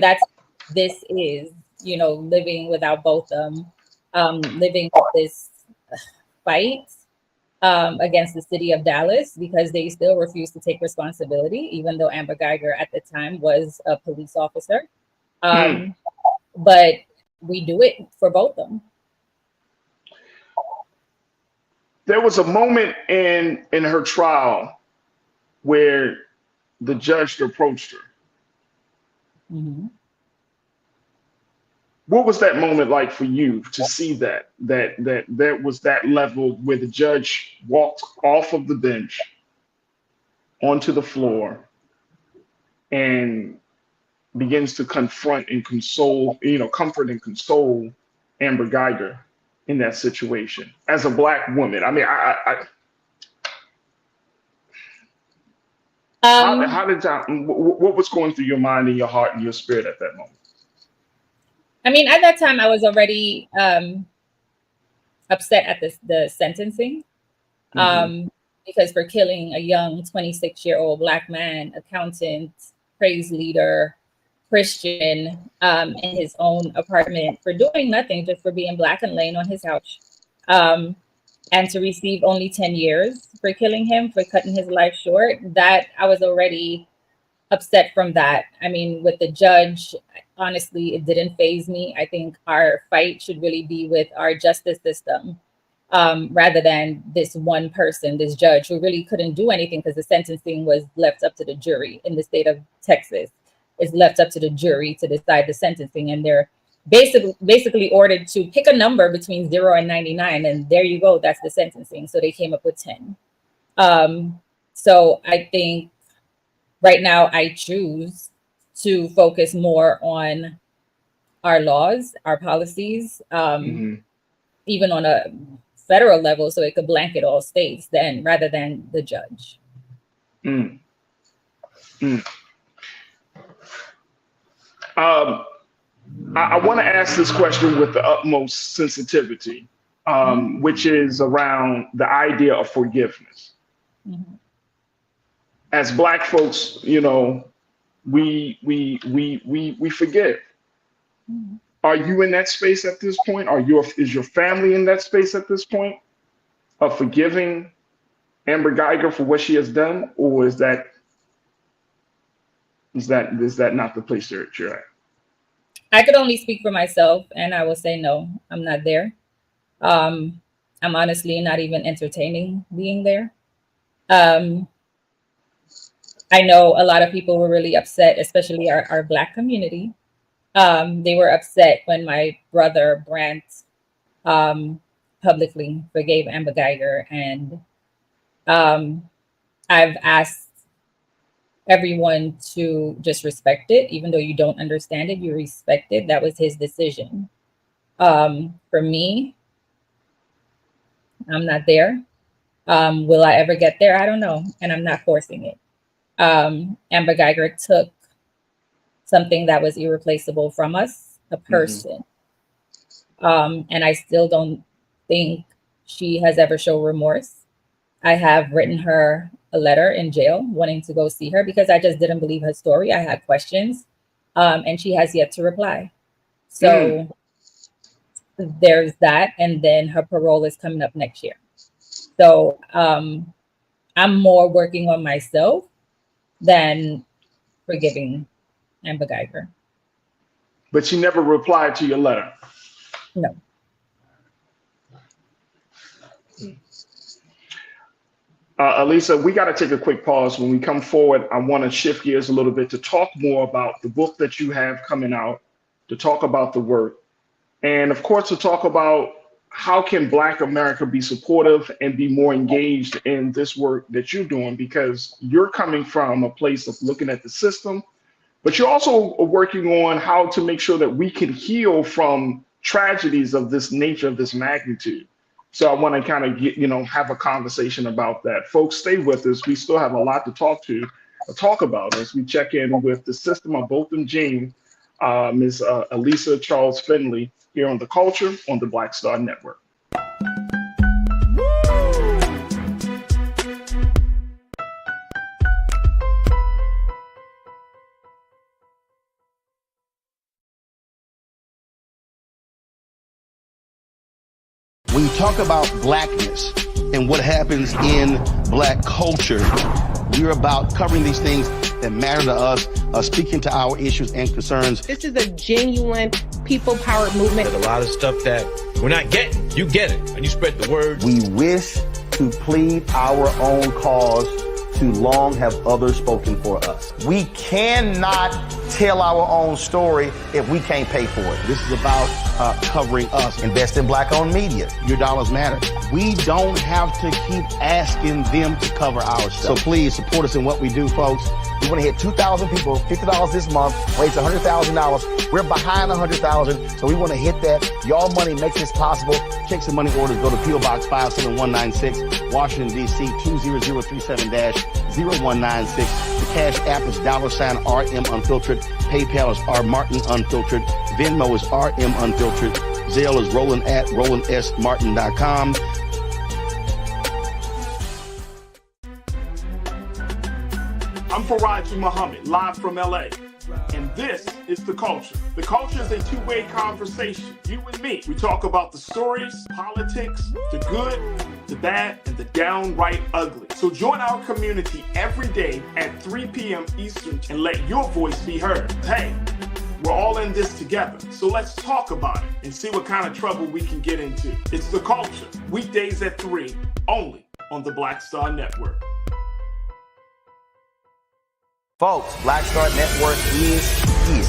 this is, living without Botham, living with this fight against the city of Dallas because they still refuse to take responsibility, even though Amber Geiger at the time was a police officer. But we do it for Botham. There was a moment in her trial where the judge approached her. Mm-hmm. What was that moment like for you to see that was that level where the judge walked off of the bench onto the floor and begins to confront and console, comfort and console Amber Geiger in that situation as a Black woman? I mean, how did that? What was going through your mind and your heart and your spirit at that moment? I mean, at that time, I was already upset at the sentencing because for killing a young 26-year-old Black man, accountant, praise leader, Christian, in his own apartment for doing nothing, just for being Black and laying on his couch, and to receive only 10 years for killing him, for cutting his life short, that I was already upset from that. I mean, with the judge, honestly, it didn't faze me. I think our fight should really be with our justice system, rather than this one person, this judge who really couldn't do anything because the sentencing was left up to the jury in the state of Texas. It's left up to the jury to decide the sentencing, and they're basically ordered to pick a number between 0 and 99, and there you go, that's the sentencing. So they came up with 10. So I think right now I choose to focus more on our laws, our policies, even on a federal level, so it could blanket all states then, rather than the judge. I want to ask this question with the utmost sensitivity, which is around the idea of forgiveness. As Black folks, we forgive. Are you in that space at this point? Is your family in that space at this point of forgiving Amber Geiger for what she has done, or is that not the place you're at? I could only speak for myself, and I will say no, I'm not there. I'm honestly not even entertaining being there. I know a lot of people were really upset, especially our Black community. They were upset when my brother Brant publicly forgave Amber Geiger, and I've asked everyone to just respect it, even though you don't understand it, you respect it. That was his decision. For me, I'm not there. Will I ever get there? I don't know, and I'm not forcing it. Amber Geiger took something that was irreplaceable from us, a person. And I still don't think she has ever shown remorse. I have written her a letter in jail wanting to go see her because I just didn't believe her story. I had questions, and she has yet to reply. So there's that. And then her parole is coming up next year. So I'm more working on myself than forgiving Amber Geiger. But she never replied to your letter? No. Elisa, we got to take a quick pause. When we come forward, I want to shift gears a little bit to talk more about the book that you have coming out, to talk about the work, and of course, to talk about how can Black America be supportive and be more engaged in this work that you're doing? Because you're coming from a place of looking at the system, but you're also working on how to make sure that we can heal from tragedies of this nature, of this magnitude. So I want to kind of have a conversation about that. Folks, stay with us. We still have a lot to talk about as we check in with the system of Botham Jean, Ms. Elisa Charles Finley, here on The Culture on the Black Star Network. When you talk about blackness and what happens in Black culture, we're about covering these things that matter to us, speaking to our issues and concerns. This is a genuine people-powered movement. There's a lot of stuff that we're not getting. You get it, and you spread the word. We wish to plead our own cause. Too long have others spoken for us. We cannot tell our own story if we can't pay for it. This is about covering us. Invest in Black-owned media. Your dollars matter. We don't have to keep asking them to cover our stuff. So please support us in what we do, folks. We want to hit 2,000 people, $50 this month, raise $100,000. We're behind 100,000, so we want to hit that. Y'all money makes this possible. Check some money orders. Go to P.O. Box 57196, Washington, D.C. 20037-0196. The Cash App is $RM Unfiltered. PayPal is R Martin Unfiltered. Venmo is RM Unfiltered. Zelle is Roland at RolandSMartin.com. I'm Farajii Muhammad, live from LA. And this is The Culture. The Culture is a two-way conversation. You and me. We talk about the stories, politics, the good, the bad, and the downright ugly. So join our community every day at 3 p.m. Eastern and let your voice be heard. Hey, we're all in this together. So let's talk about it and see what kind of trouble we can get into. It's The Culture. Weekdays at 3, only on the Black Star Network. Folks, Black Star Network is here.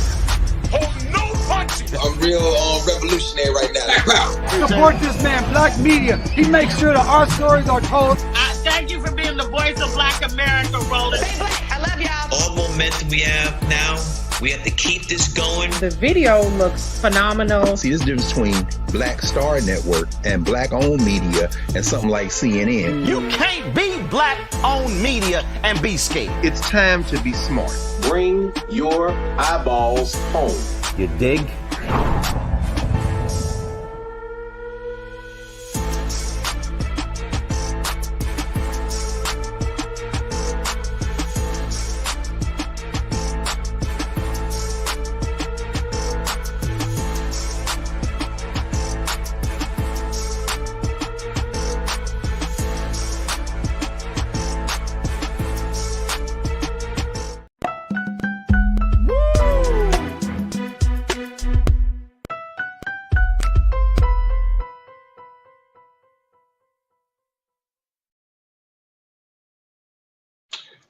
Oh, no punches! I'm real revolutionary right now. Support this man, Black media. He makes sure that our stories are told. Thank you for being the voice of Black America, Roland. Stay black. I love y'all. All momentum we have now, we have to keep this going. The video looks phenomenal. See, this difference between Black Star Network and Black-owned media and something like CNN. You can't be Black-owned media and be scared. It's time to be smart. Bring your eyeballs home. You dig?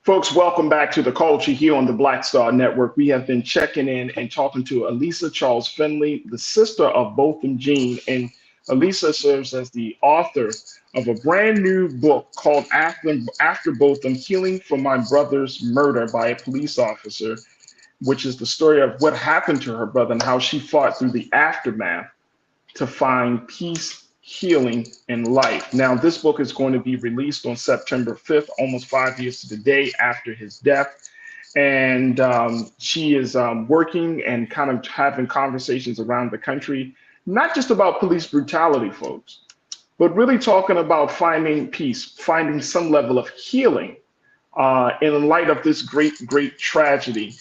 Folks, welcome back to The Culture here on the Black Star Network. We have been checking in and talking to Elisa Charles Finley, the sister of Botham Jean. And Elisa serves as the author of a brand new book called After Botham, Healing from My Brother's Murder by a Police Officer, which is the story of what happened to her brother and how she fought through the aftermath to find peace, healing, and life. Now, this book is going to be released on September 5th, almost 5 years to the day after his death. And she is working and kind of having conversations around the country, not just about police brutality, folks, but really talking about finding peace, finding some level of healing in light of this great tragedy.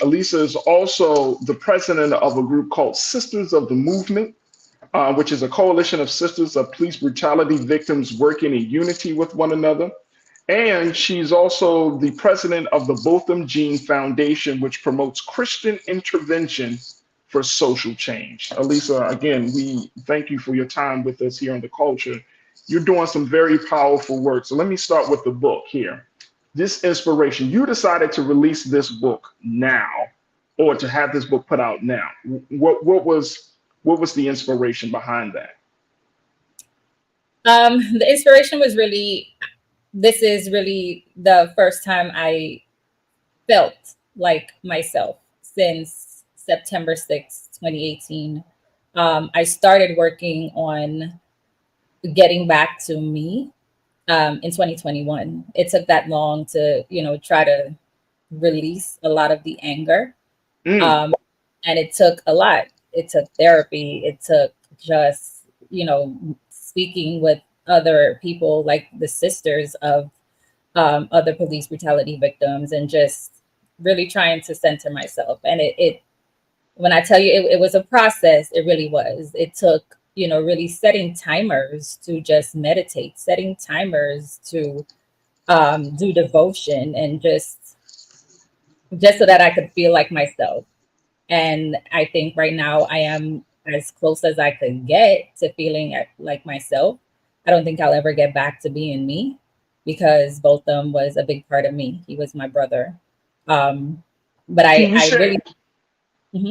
Elisa is also the president of a group called Sisters of the Movement, which is a coalition of sisters of police brutality victims working in unity with one another. And she's also the president of the Botham Jean Foundation, which promotes Christian intervention for social change. Elisa, again, we thank you for your time with us here on The Culture. You're doing some very powerful work. So let me start with the book here. This inspiration, you decided to release this book now, or to have this book put out now. What was the inspiration behind that? The inspiration was really, this is really the first time I felt like myself since September 6th, 2018. I started working on getting back to me in 2021. It took that long to, try to release a lot of the anger. And it took a lot. It took therapy. It took just, speaking with other people, like the sisters of other police brutality victims, and just really trying to center myself. And it when I tell you it was a process, it really was. It took, really setting timers to just meditate, setting timers to do devotion, and just so that I could feel like myself. And I think right now I am as close as I could get to feeling like myself. I don't think I'll ever get back to being me, because Botham was a big part of me. He was my brother. But I really.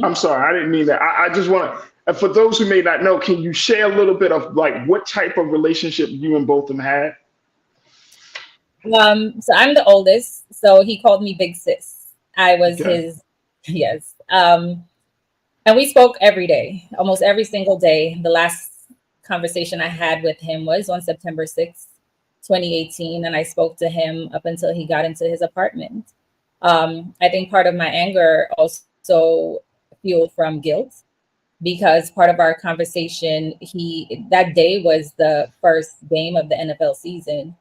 I'm sorry, I didn't mean that. I just want to, for those who may not know, can you share a little bit of like what type of relationship you and Botham had? So I'm the oldest, so he called me Big Sis. I was his, yes. And we spoke every day, almost every single day. The last conversation I had with him was on September 6th, 2018, and I spoke to him up until he got into his apartment. I think part of my anger also fueled from guilt, because part of our conversation, that day was the first game of the NFL season,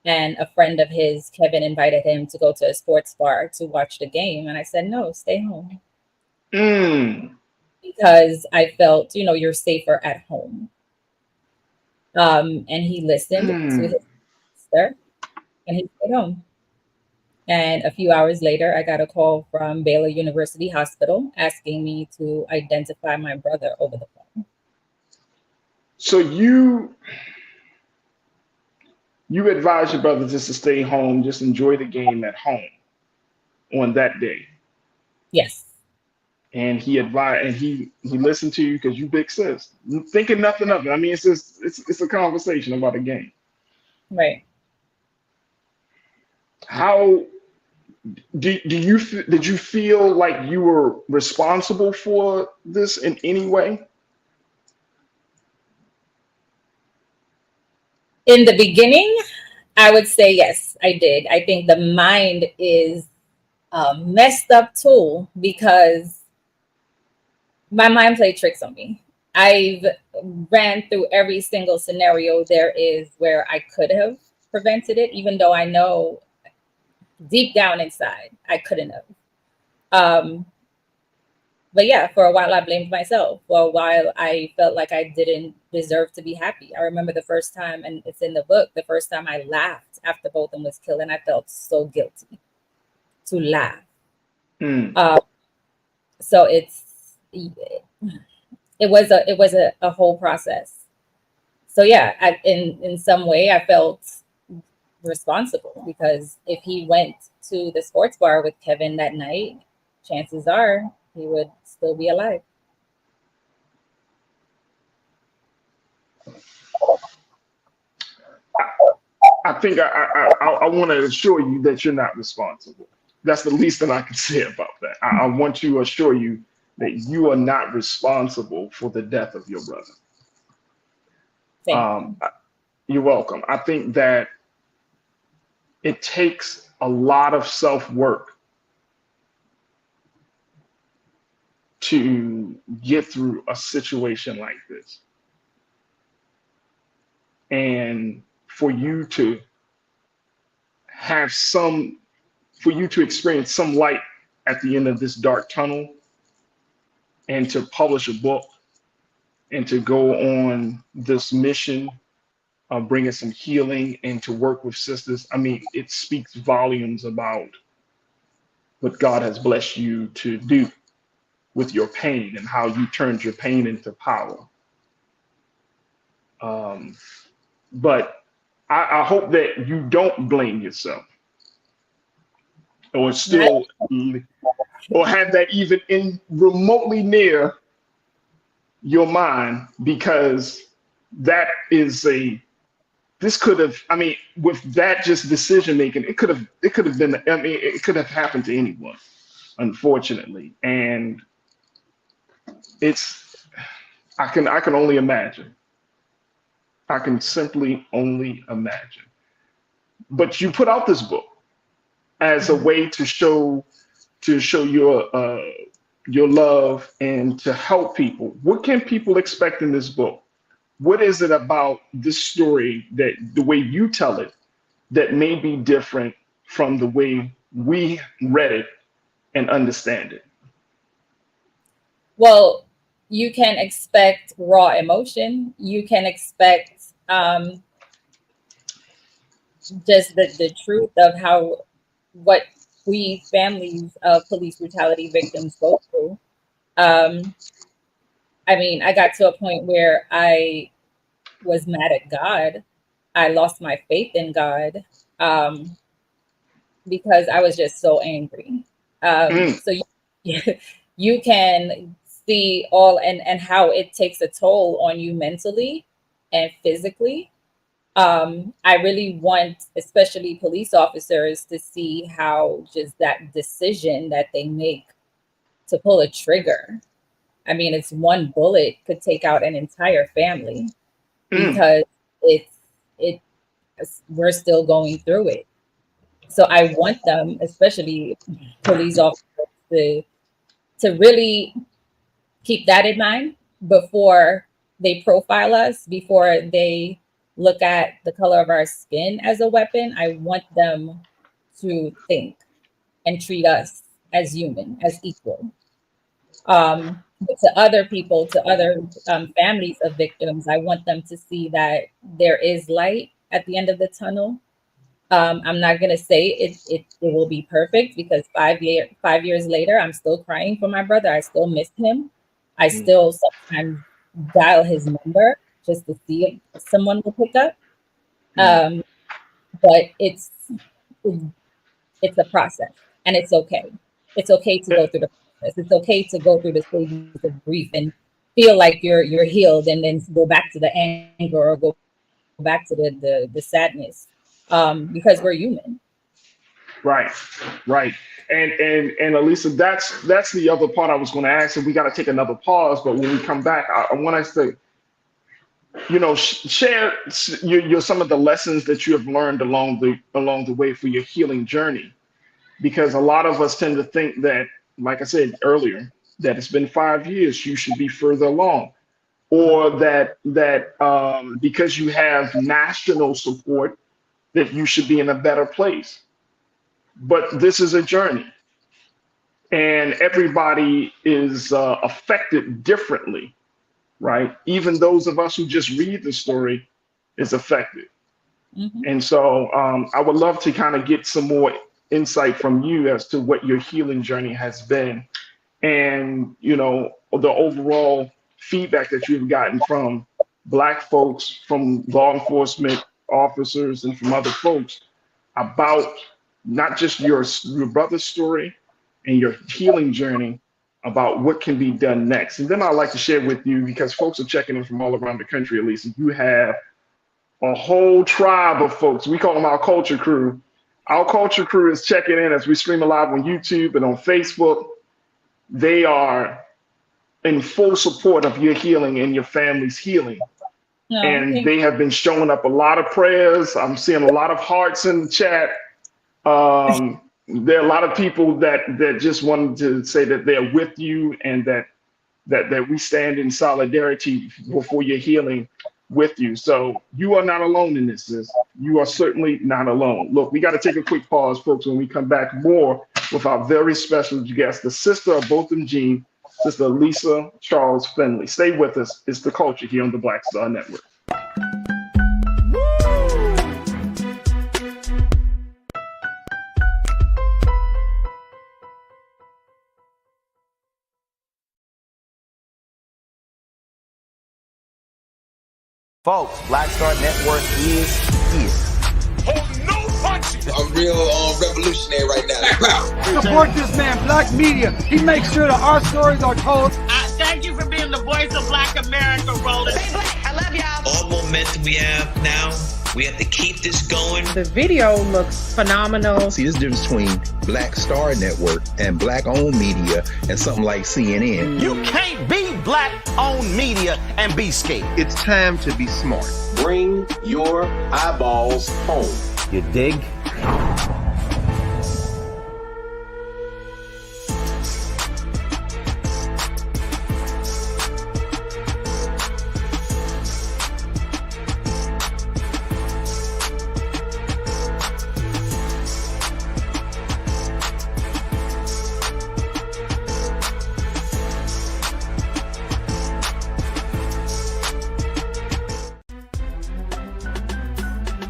and a friend of his, Kevin, invited him to go to a sports bar to watch the game, and I said, no, stay home. Because I felt, you're safer at home. And he listened to his sister, and he stayed home. And a few hours later, I got a call from Baylor University Hospital asking me to identify my brother over the phone. So you advised your brother just to stay home, just enjoy the game at home on that day. Yes. And he advised, and he listened to you because you Big Sis, thinking nothing of it. I mean, it's just it's a conversation about a game. Right. How did you feel like you were responsible for this in any way? In the beginning, I would say yes, I did. I think the mind is a messed up tool, because my mind played tricks on me. I've ran through every single scenario there is where I could have prevented it, even though I know deep down inside I couldn't have. But yeah, for a while I blamed myself. For a while I felt like I didn't deserve to be happy. I remember the first time, and it's in the book, the first time I laughed after Botham was killed, and I felt so guilty to laugh. So it was a whole process. So yeah, in some way I felt responsible, because if he went to the sports bar with Kevin that night, chances are he would still be alive. I think I want to assure you that you're not responsible. That's the least that I can say about that. I want to assure you that you are not responsible for the death of your brother. You're welcome. I think that it takes a lot of self-work to get through a situation like this. And for you to experience some light at the end of this dark tunnel, and to publish a book, and to go on this mission of bringing some healing, and to work with sisters. I mean, it speaks volumes about what God has blessed you to do with your pain, and how you turned your pain into power. But I hope that you don't blame yourself, or still, or have that even in remotely near your mind, because that is a this could have, I mean, with that just decision making, it could have been, I mean, it could have happened to anyone, unfortunately. And I can only imagine. I can simply only imagine. But you put out this book as a way to show your love and to help people. What can people expect in this book? What is it about this story, that the way you tell it, that may be different from the way we read it and understand it? Well, you can expect raw emotion. You can expect just the truth of what we families of police brutality victims go through. I mean, I got to a point where I was mad at God. I lost my faith in God because I was just so angry. So you can see all and how it takes a toll on you mentally and physically. I really want, especially police officers, to see how just that decision that they make to pull a trigger. I mean, it's one bullet could take out an entire family because we're still going through it. So I want them, especially police officers, to really keep that in mind before they profile us, before they look at the color of our skin as a weapon. I want them to think and treat us as human, as equal. To other people, to other families of victims, I want them to see that there is light at the end of the tunnel. I'm not going to say it will be perfect, because 5 years later, I'm still crying for my brother. I still miss him. I still sometimes dial his number just to see if someone will pick up. But it's a process, and it's okay. It's okay to go through the process. It's okay to go through the stages of grief and feel like you're healed, and then go back to the anger or go back to the sadness, because we're human. Right. And Elisa, that's the other part I was going to ask, and we got to take another pause. But when we come back, I want us to, share your some of the lessons that you have learned along the way for your healing journey, because a lot of us tend to think that, like I said earlier, that it's been 5 years, you should be further along, or that because you have national support, that you should be in a better place. But this is a journey, and everybody is affected differently, right? Even those of us who just read the story is affected. And so I would love to kind of get some more insight from you as to what your healing journey has been, and the overall feedback that you've gotten from Black folks, from law enforcement officers, and from other folks about not just your brother's story and your healing journey, about what can be done next. And then I'd like to share with you, because folks are checking in from all around the country, at least, you have a whole tribe of folks. We call them our culture crew. Our culture crew is checking in as we stream live on YouTube and on Facebook. They are in full support of your healing and your family's healing. And they have been showing up a lot of prayers. I'm seeing a lot of hearts in the chat. There are a lot of people that just wanted to say that they're with you, and that we stand in solidarity for your healing with you. So you are not alone in this, sis. You are certainly not alone. Look, we got to take a quick pause, folks. When we come back, more with our very special guest, the sister of Botham Jean, Sister Lisa Charles Finley. Stay with us. It's The Culture here on the Black Star Network. Folks, Black Star Network is here. I'm real revolutionary right now. Support this man, Black Media. He makes sure that our stories are told. Thank you for being the voice of Black America, Roland. All momentum we have now, We have to keep this going. The video looks phenomenal. See, this difference between Black Star Network and Black-owned media and something like CNN. You can't be Black-owned media and be scared. It's time to be smart. Bring your eyeballs home. You dig?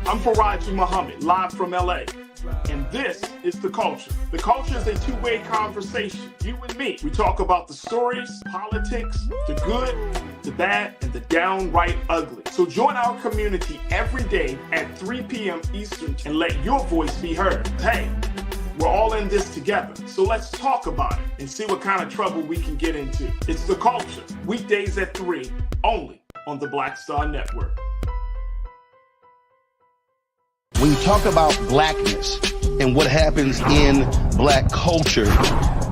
I'm Farajii Muhammad, live from LA. And this is The Culture. The Culture is a two-way conversation. You and me. We talk about the stories, politics, the good, the bad, and the downright ugly. So join our community every day at 3 p.m. Eastern and let your voice be heard. Hey, we're all in this together. So let's talk about it and see what kind of trouble we can get into. It's The Culture, weekdays at 3, only on the Black Star Network. When you talk about blackness and what happens in Black culture,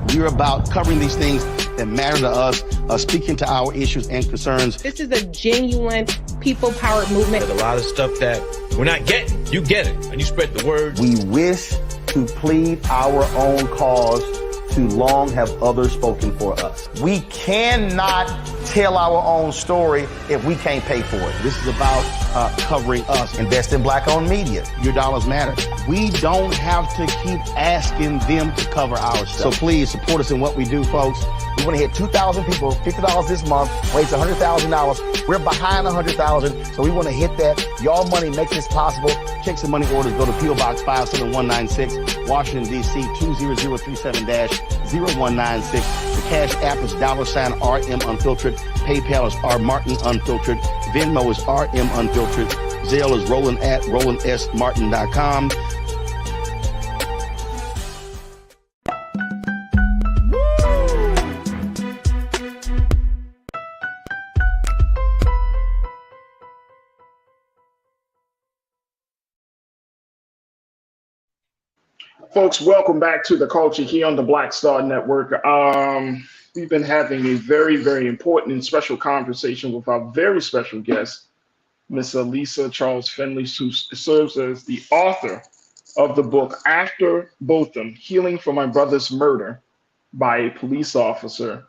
we're about covering these things that matter to us, speaking to our issues and concerns. This is a genuine people-powered movement. There's a lot of stuff that we're not getting. You get it, and you spread the word. We wish to plead our own cause. Too long have others spoken for us. We cannot tell our own story if we can't pay for it. This is about covering us. Invest in Black-owned media. Your dollars matter. We don't have to keep asking them to cover our stuff. So please support us in what we do, folks. We want to hit 2,000 people, $50 this month, raise $100,000. We're behind 100,000, so we want to hit that. Y'all money makes this possible. Checks and money orders go to P.O. Box 57196, Washington, D.C. 20037-0196. The Cash App is $RM Unfiltered. PayPal is R Martin Unfiltered. Venmo is RM Unfiltered. Zelle is RolandS.Martin.com. Folks, welcome back to The Culture here on the Black Star Network. We've been having a very, very important and special conversation with our very special guest, Miss Elisa Charles Finley, who serves as the author of the book After Botham, Healing from My Brother's Murder by a Police Officer.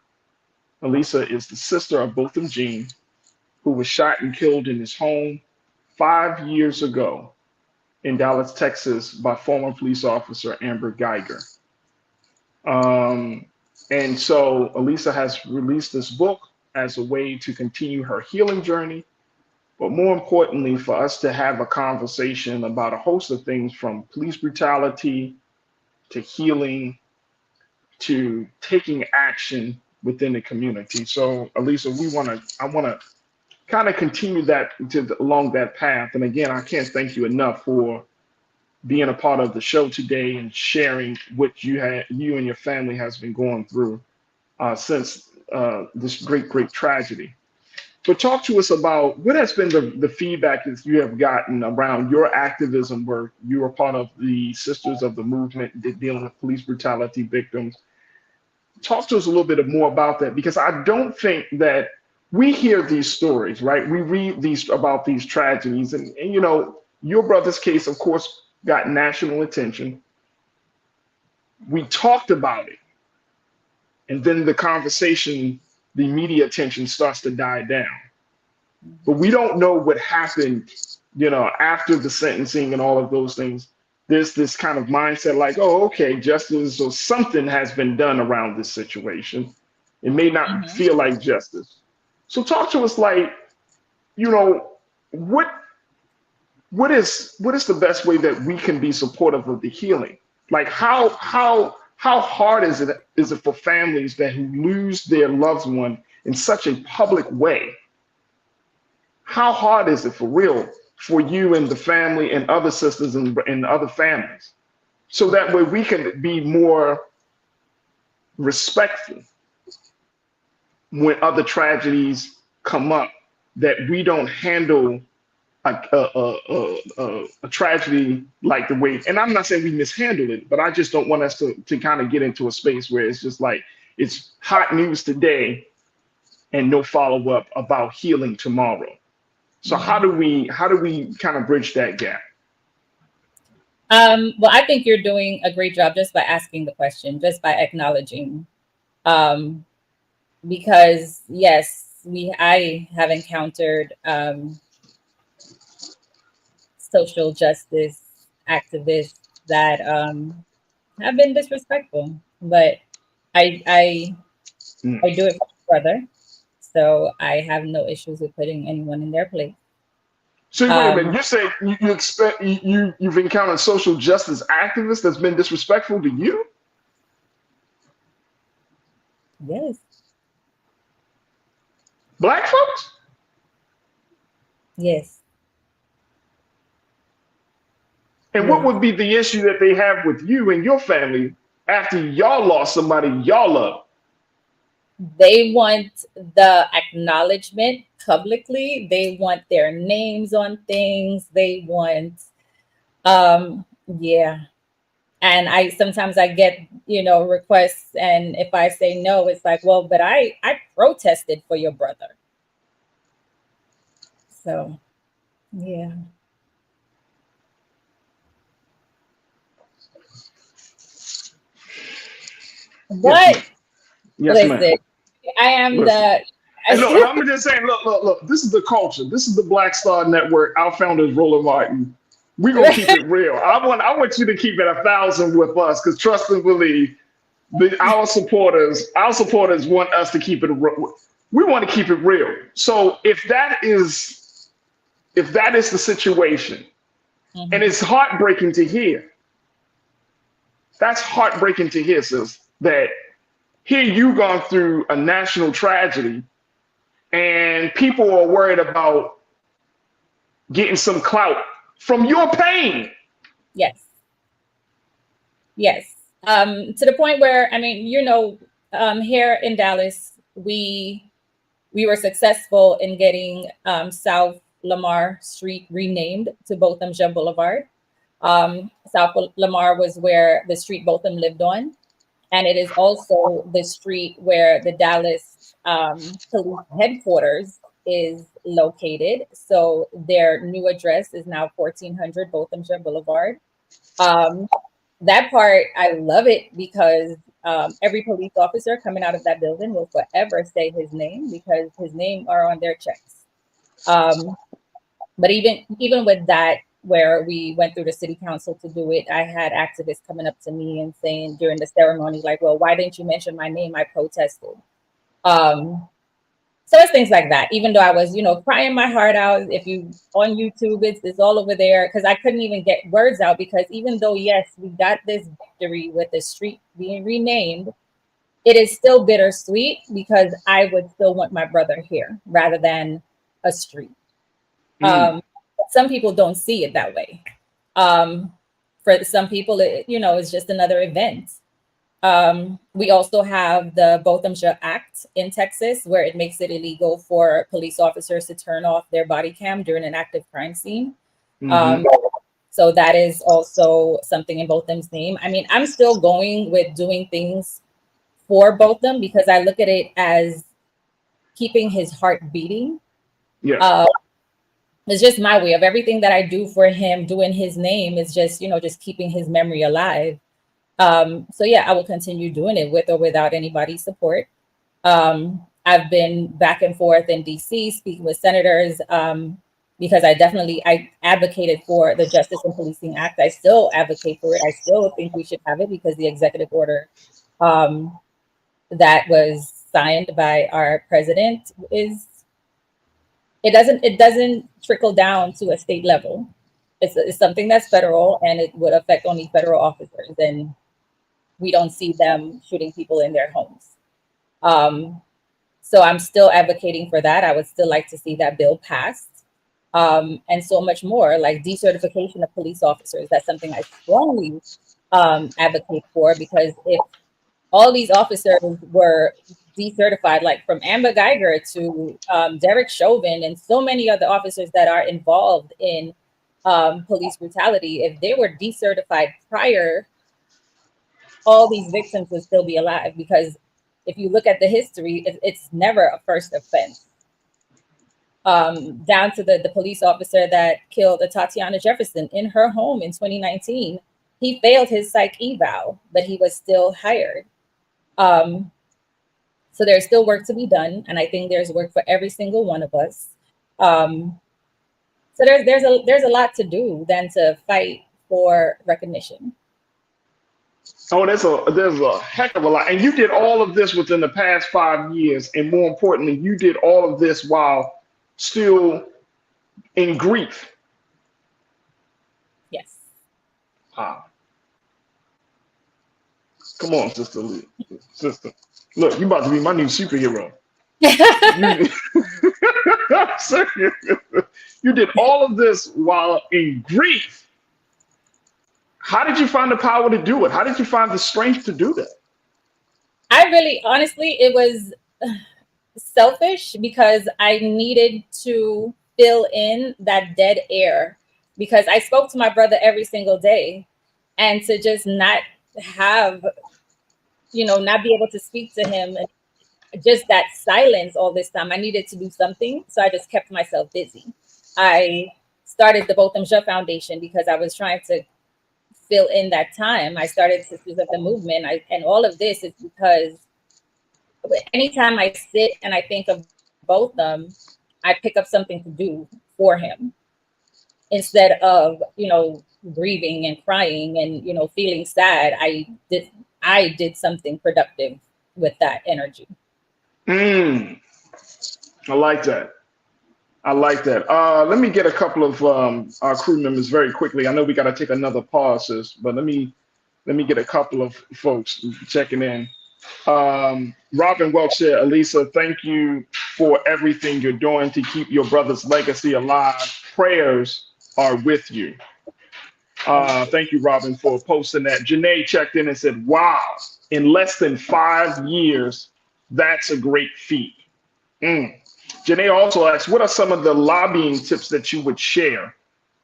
Elisa is the sister of Botham Jean, who was shot and killed in his home 5 years ago in Dallas, Texas, by former police officer Amber Geiger. And so Elisa has released this book as a way to continue her healing journey, but more importantly, for us to have a conversation about a host of things, from police brutality to healing to taking action within the community. So Elisa, I want to kind of continue that along that path. And again, I can't thank you enough for being a part of the show today and sharing what you and your family has been going through since this great tragedy. But talk to us about what has been the feedback that you have gotten around your activism work. You are part of the Sisters of the Movement dealing with police brutality victims. Talk to us a little bit more about that, because I don't think that we hear these stories, right? We read about these tragedies, and you know, your brother's case, of course, got national attention. We talked about it, and then the conversation, the media attention starts to die down. But we don't know what happened, you know, after the sentencing and all of those things. There's this kind of mindset like, oh, okay, justice or something has been done around this situation. It may not feel like justice. So talk to us, like, you know, what is the best way that we can be supportive of the healing? Like how hard is it for families that who lose their loved one in such a public way? How hard is it for real for you and the family and other sisters and other families? So that way we can be more respectful when other tragedies come up, that we don't handle a tragedy like the way, and I'm not saying we mishandled it, but I just don't want us to kind of get into a space where it's just like it's hot news today and no follow up about healing tomorrow. So how do we kind of bridge that gap? Well, I think you're doing a great job just by asking the question, just by acknowledging, because yes, I have encountered social justice activists that have been disrespectful, but I do it for my brother, so I have no issues with putting anyone in their place. So wait a minute, you say you expect you've encountered social justice activists that's been disrespectful to you? Yes. Black folks? Yes. And what would be the issue that they have with you and your family after y'all lost somebody y'all love? They want the acknowledgement publicly. They want their names on things. They want, yeah. And I sometimes I get, requests, and if I say no, it's like, well, but I protested for your brother. So, yeah. But yes, listen, ma'am. I am Listen. And look, I'm just saying, look, this is the culture. This is the Black Star Network. Our founder is Roland Martin. We're gonna keep it real. I want you to keep it 1,000 with us, because trust and believe, our supporters want us to keep it real. We want to keep it real. So if that is the situation, and it's heartbreaking to hear. That's heartbreaking to hear, sis, that here you gone through a national tragedy and people are worried about getting some clout from your pain. Yes. Yes. To the point where, here in Dallas, we were successful in getting South Lamar Street renamed to Botham Jean Boulevard. South Lamar was where the street Botham lived on. And it is also the street where the Dallas police headquarters is located. So their new address is now 1400 Botham Jean Boulevard. That part, I love it, because every police officer coming out of that building will forever say his name, because his name are on their checks. But even with that, where we went through the city council to do it, I had activists coming up to me and saying during the ceremony, like, well, why didn't you mention my name? I protested. So it's things like that, even though I was, crying my heart out. If you on YouTube, it's all over there, because I couldn't even get words out, because even though, yes, we got this victory with the street being renamed, it is still bittersweet, because I would still want my brother here rather than a street. Some people don't see it that way. For some people, it's just another event. We also have the Botham Jean Act in Texas, where it makes it illegal for police officers to turn off their body cam during an active crime scene. So that is also something in Botham's name. I'm still going with doing things for Botham, because I look at it as keeping his heart beating. Yeah. It's just my way of everything that I do for him, doing his name is just, just keeping his memory alive. So yeah, I will continue doing it with or without anybody's support. I've been back and forth in DC speaking with senators, because I advocated for the Justice and Policing Act. I still advocate for it. I still think we should have it, because the executive order that was signed by our president it doesn't trickle down to a state level. It's something that's federal, and it would affect only federal officers, and we don't see them shooting people in their homes. So I'm still advocating for that. I would still like to see that bill passed, and so much more, like decertification of police officers. That's something I strongly advocate for, because if all these officers were decertified, like from Amber Geiger to Derek Chauvin and so many other officers that are involved in police brutality. If they were decertified prior, all these victims would still be alive, because if you look at the history, it's never a first offense. Down to the police officer that killed Tatiana Jefferson in her home in 2019. He failed his psych eval, but he was still hired. So there's still work to be done, and I think there's work for every single one of us. So there's a lot to do than to fight for recognition. Oh, there's a heck of a lot, and you did all of this within the past 5 years, and more importantly, you did all of this while still in grief. Yes. Come on, Sister Lee. Sister. Look, you about to be my new superhero. I'm serious. You did all of this while in grief. How did you find the power to do it? How did you find the strength to do that? I really, honestly, it was selfish, because I needed to fill in that dead air, because I spoke to my brother every single day, and to just not have, not be able to speak to him, and just that silence all this time, I needed to do something. So I just kept myself busy. I started the Botham Jean Foundation because I was trying to fill in that time. I started Sisters of the Movement. And all of this is because anytime I sit and I think of Botham, I pick up something to do for him instead of, grieving and crying and, feeling sad. I did something productive with that energy. I like that. Let me get a couple of our crew members very quickly. I know we got to take another pause, sis, but let me get a couple of folks checking in. Robin Welch said, Elisa, thank you for everything you're doing to keep your brother's legacy alive. Prayers are with you. Thank you, Robin, for posting that. Janae checked in and said, wow, in less than 5 years, that's a great feat. Janae also asked, what are some of the lobbying tips that you would share?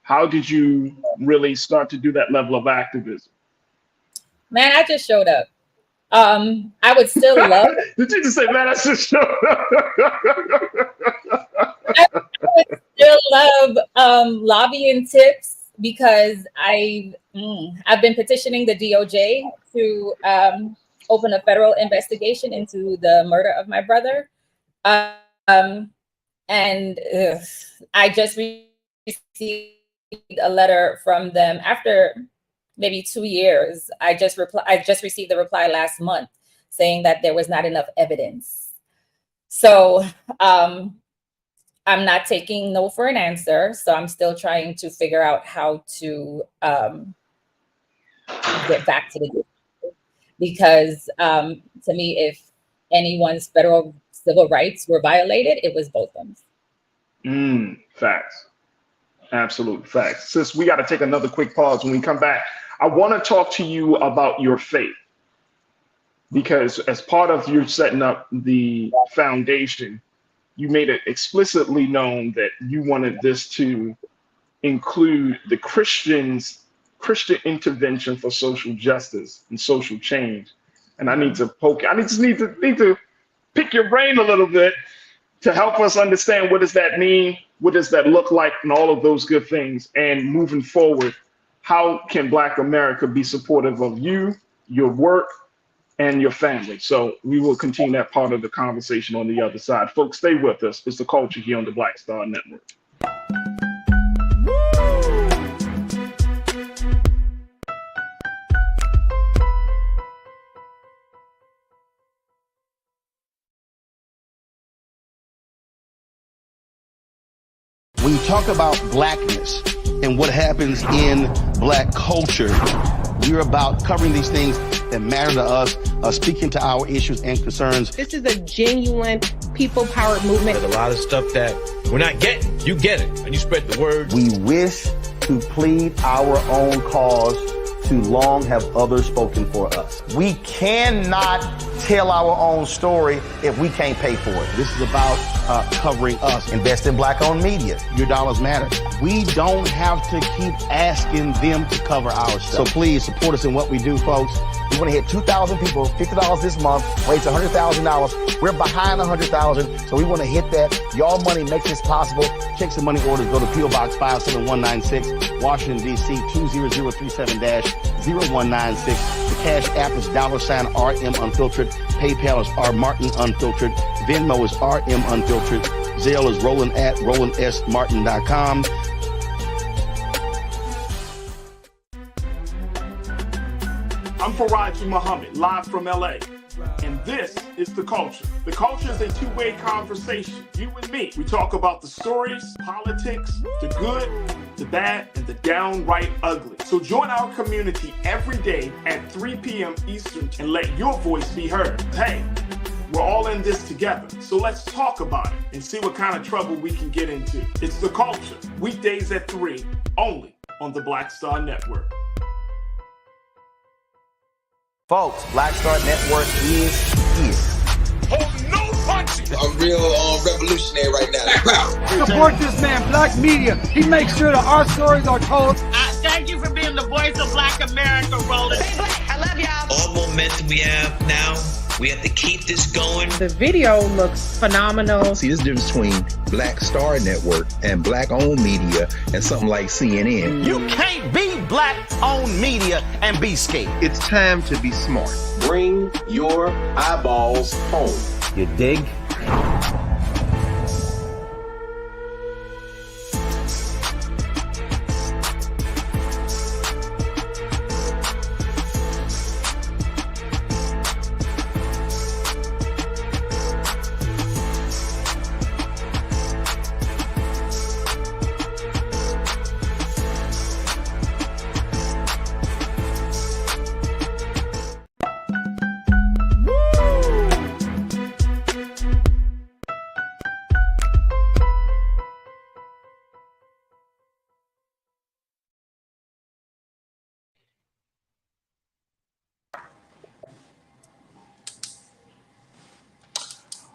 How did you really start to do that level of activism? Man, I just showed up. I would still love. Did you just say, man, I just showed up? I would still love lobbying tips, because I've been petitioning the DOJ to open a federal investigation into the murder of my brother. And I just received a letter from them after maybe 2 years. I just received the reply last month saying that there was not enough evidence. So I'm not taking no for an answer. So I'm still trying to figure out how to get back to the DOJ, because to me, if anyone's federal civil rights were violated, it was Botham's. Facts. Absolute facts. Sis, we got to take another quick pause. When we come back, I want to talk to you about your faith, because as part of you setting up the foundation, you made it explicitly known that you wanted this to include the Christian intervention for social justice and social change. And I need to need to pick your brain a little bit to help us understand, what does that mean? What does that look like? And all of those good things. And moving forward, how can Black America be supportive of you, your work, and your family? So we will continue that part of the conversation on the other side. Folks, stay with us. It's The Culture here on the Black Star Network. When you talk about blackness and what happens in Black culture, we're about covering these things that matter to us, speaking to our issues and concerns. This is a genuine people-powered movement. There's a lot of stuff that we're not getting. You get it, and you spread the word. We wish to plead our own cause too long have others spoken for us. We cannot tell our own story if we can't pay for it. This is about covering us. Invest in black-owned media. Your dollars matter. We don't have to keep asking them to cover our stuff. So please support us in what we do, folks. We want to hit 2,000 people, $50 this month, raise $100,000. We're behind 100,000, so we want to hit that. Y'all money makes this possible. Check some money orders. Go to P.O. Box 57196, Washington, D.C. 20037-0196. The Cash App is $RM Unfiltered. PayPal is R Martin Unfiltered. Venmo is RM Unfiltered. Zelle is Roland@RolandSMartin.com. I'm Farajii Muhammad, live from LA. And this is The Culture. The Culture is a two-way conversation. You and me. We talk about the stories, politics, the good, the bad, and the downright ugly. So join our community every day at 3 p.m. Eastern and let your voice be heard. Hey, we're all in this together. So let's talk about it and see what kind of trouble we can get into. It's The Culture. Weekdays at 3, only on the Black Star Network. Folks, Black Star Network is here. Oh, no punches! I'm real revolutionary right now. Support this man, Black Media. He makes sure that our stories are told. Thank you for being the voice of Black America, Roland. Stay black. I love y'all. All momentum we have now, we have to keep this going. The video looks phenomenal. See, this difference between Black Star Network and black-owned media and something like CNN. You can't be black-owned media and be scared. It's time to be smart. Bring your eyeballs home. You dig?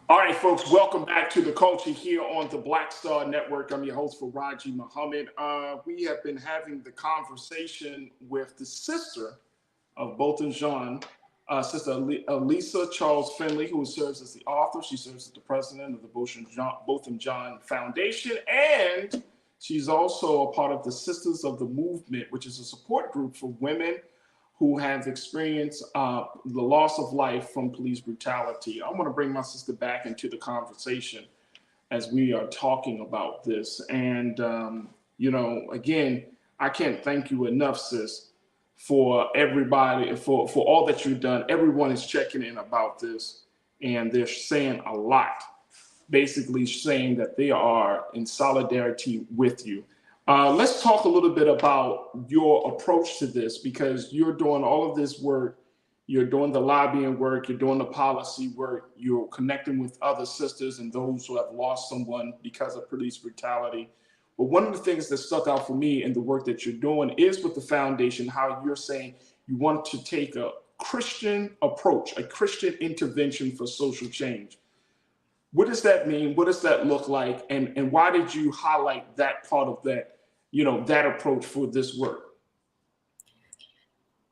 All right, folks, welcome back to The Culture here on the Black Star Network. I'm your host, Farajii Muhammad. We have been having the conversation with the sister of Botham Jean, Sister Elisa Charles Finley, who serves as the author. She serves as the president of the Botham Jean Foundation, and she's also a part of the Sisters of the Movement, which is a support group for women who have experienced the loss of life from police brutality. I want to bring my sister back into the conversation as we are talking about this. And, you know, again, I can't thank you enough, sis, for everybody, for all that you've done. Everyone is checking in about this, and they're saying a lot, basically saying that they are in solidarity with you. Let's talk a little bit about your approach to this, because you're doing all of this work. You're doing the lobbying work. You're doing the policy work. You're connecting with other sisters and those who have lost someone because of police brutality. But one of the things that stuck out for me in the work that you're doing is with the foundation, how you're saying you want to take a Christian approach, a Christian intervention for social change. What does that mean? What does that look like? And why did you highlight that part of that, you know, that approach for this work?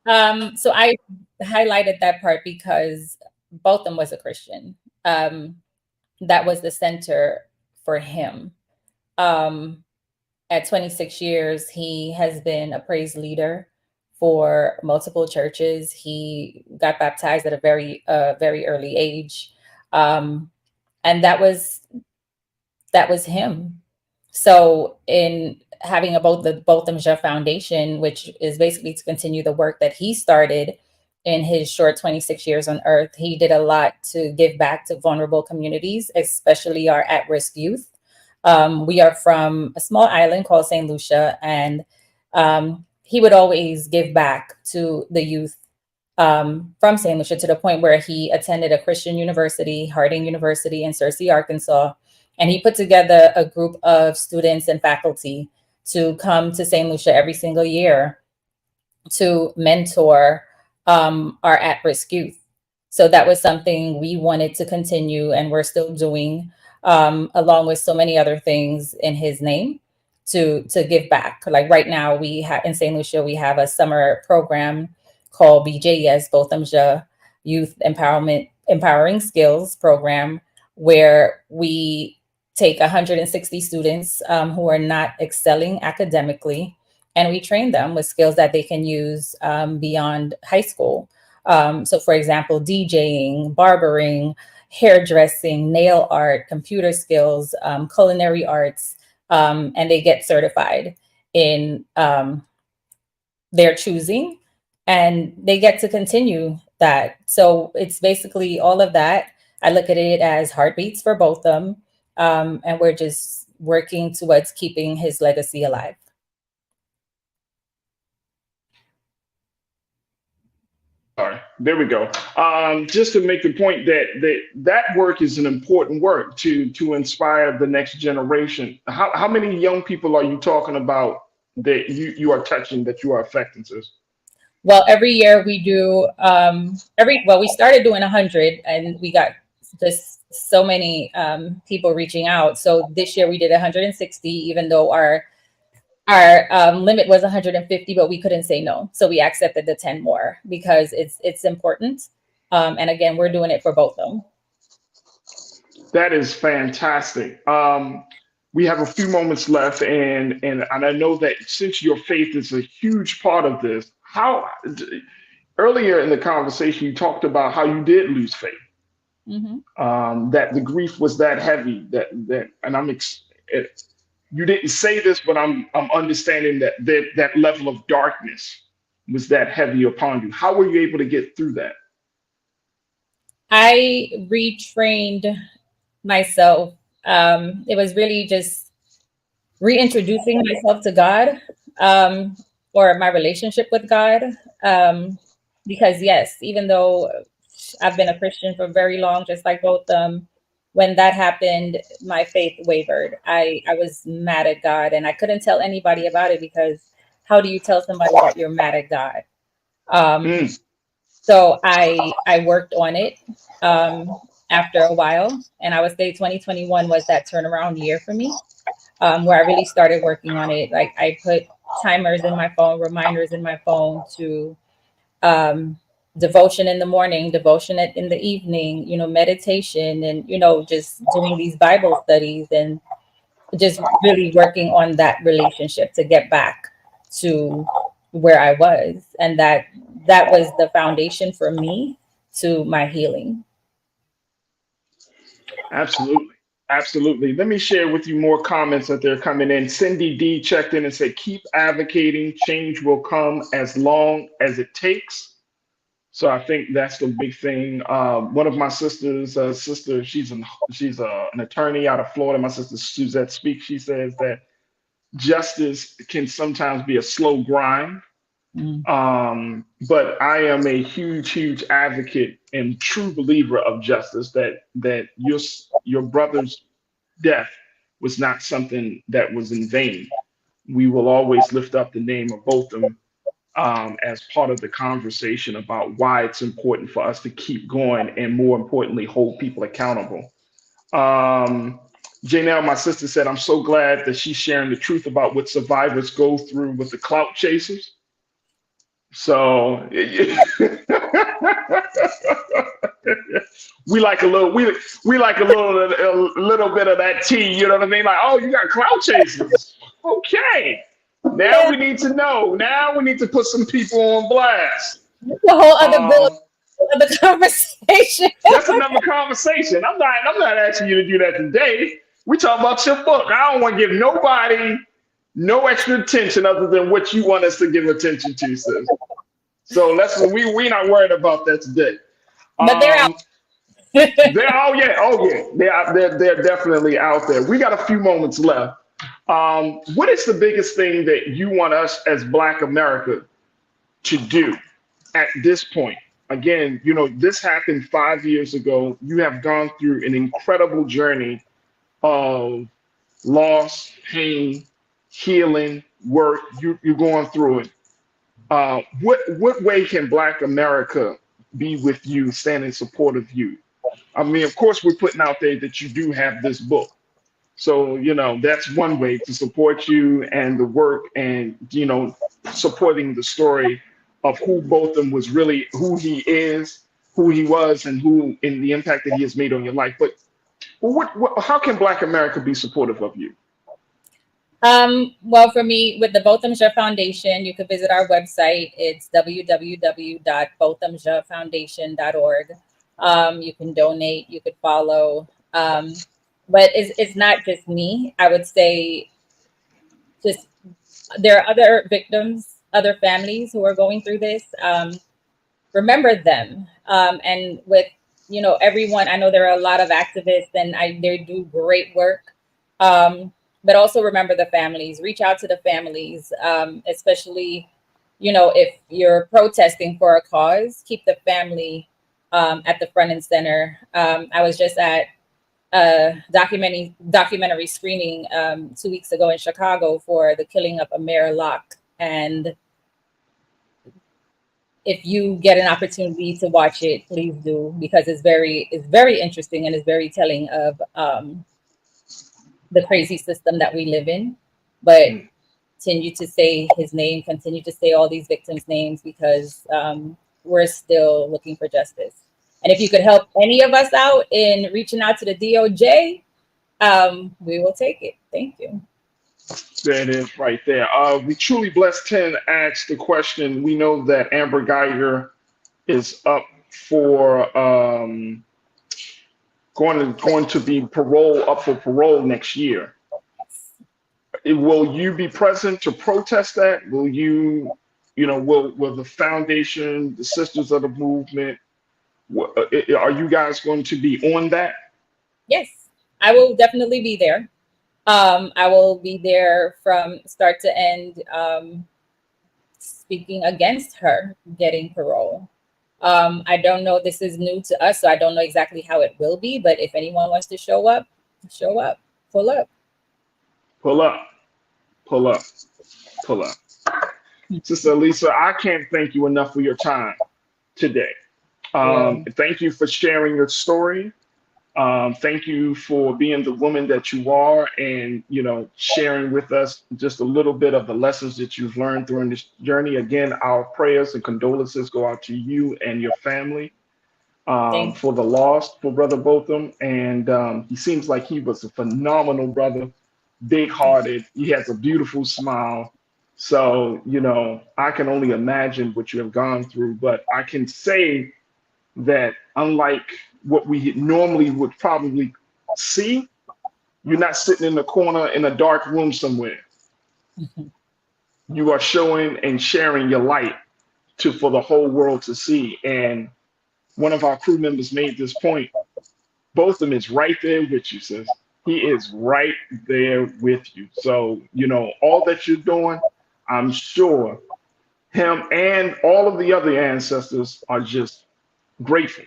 So I highlighted that part because Botham was a Christian. That was the center for him. At 26 years, he has been a praise leader for multiple churches. He got baptized at a very early age. And that was him. So in having the Botham Jean Foundation, which is basically to continue the work that he started in his short 26 years on earth, he did a lot to give back to vulnerable communities, especially our at-risk youth. We are from a small island called St. Lucia, and he would always give back to the youth from St. Lucia, to the point where he attended a Christian university, Harding University in Searcy, Arkansas. And he put together a group of students and faculty to come to St. Lucia every single year to mentor our at-risk youth. So that was something we wanted to continue, and we're still doing, along with so many other things in his name to give back. Like right now, we have in St. Lucia, we have a summer program called BJS, Botham Jean Youth Empowering Skills Program, where we take 160 students who are not excelling academically, and we train them with skills that they can use beyond high school. So, for example, DJing, barbering, hairdressing, nail art, computer skills, culinary arts, and they get certified in their choosing, and they get to continue that. So it's basically all of that. I look at it as heartbeats for both of them, and we're just working towards keeping his legacy alive. All right, there we go. Just to make the point that work is an important work to inspire the next generation. How many young people are you talking about that you are touching, that you are affecting, sis? Well, every year we do we started doing 100, and we got just so many people reaching out. So this year we did 160, even though our limit was 150, but we couldn't say no. So we accepted the 10 more because it's important. And again, we're doing it for both of them. That is fantastic. We have a few moments left, and I know that since your faith is a huge part of this, how earlier in the conversation you talked about how you did lose faith. Mm-hmm. That the grief was that heavy, and you didn't say this, but I'm understanding that level of darkness was that heavy upon you. How were you able to get through that? I retrained myself. It was really just reintroducing myself to God, or my relationship with God. Because yes, even though I've been a Christian for very long, just like both when that happened, my faith wavered. I was mad at God, and I couldn't tell anybody about it because how do you tell somebody that you're mad at God? So I worked on it after a while, and I would say 2021 was that turnaround year for me, where I really started working on it. Like I put timers in my phone, reminders in my phone to devotion in the morning, devotion in the evening, meditation, and, just doing these Bible studies and just really working on that relationship to get back to where I was. And that was the foundation for me to my healing. Absolutely. Absolutely. Let me share with you more comments that they're coming in. Cindy D checked in and said, keep advocating. Change will come as long as it takes. So I think that's the big thing. One of my sister's sister, she's an attorney out of Florida. My sister Suzette Speaks. She says that justice can sometimes be a slow grind. But I am a huge advocate and true believer of justice, that your brother's death was not something that was in vain. We will always lift up the name of Botham as part of the conversation about why it's important for us to keep going and, more importantly, hold people accountable. Janelle, my sister, said, I'm so glad that she's sharing the truth about what survivors go through with the clout chasers. So we like a little bit of that tea, you know what I mean? Like, oh, you got clout chasers. Okay. Now we need to know. Now we need to put some people on blast. The whole other conversation. That's another conversation. I'm not asking you to do that today. We talk about your book. I don't want to give nobody no extra attention other than what you want us to give attention to, sis. So we're not worried about that today. But they're out. They're definitely out there. We got a few moments left. What is the biggest thing that you want us as Black America to do at this point? Again, this happened 5 years ago. You have gone through an incredible journey of loss, pain, healing, work. You're going through it. what way can Black America be with you, stand in support of you? I mean, of course, we're putting out there that you do have this book. So, that's one way to support you and the work and, supporting the story of who Botham was really, who he is, who he was, and the impact that he has made on your life. But how can Black America be supportive of you? Well, for me, with the Botham Jean Foundation, you could visit our website. It's www.bothamjeanfoundation.org. You can donate, you could follow. But it's not just me. I would say just there are other victims, other families who are going through this. Remember them. And with, everyone, I know there are a lot of activists and they do great work. But also remember the families, reach out to the families, especially, if you're protesting for a cause, keep the family at the front and center. I was just at a documentary screening 2 weeks ago in Chicago for the killing of Amir Locke. And if you get an opportunity to watch it, please do, because it's very interesting and it's very telling of the crazy system that we live in. But continue to say his name, continue to say all these victims' names, because we're still looking for justice. And if you could help any of us out in reaching out to the DOJ, we will take it. Thank you. There it is right there. We Truly Blessed 10 asked the question. We know that Amber Geiger is up for going to be up for parole next year. Will you be present to protest that? Will you, will the foundation, the Sisters of the Movement, are you guys going to be on that? Yes, I will definitely be there. I will be there from start to end, speaking against her getting parole. I don't know, this is new to us, so I don't know exactly how it will be, but if anyone wants to show up, pull up. Pull up. Sister Elisa, I can't thank you enough for your time today. Thank you for sharing your story. Thank you for being the woman that you are and, sharing with us just a little bit of the lessons that you've learned during this journey. Again, our prayers and condolences go out to you and your family for the loss for Brother Botham. And he seems like he was a phenomenal brother, big-hearted. He has a beautiful smile. So, I can only imagine what you have gone through, but I can say that unlike what we normally would probably see, you're not sitting in the corner in a dark room somewhere. You are showing and sharing your light for the whole world to see. And one of our crew members made this point. Botham is right there with you, sis. He is right there with you. So, all that you're doing, I'm sure him and all of the other ancestors are just grateful.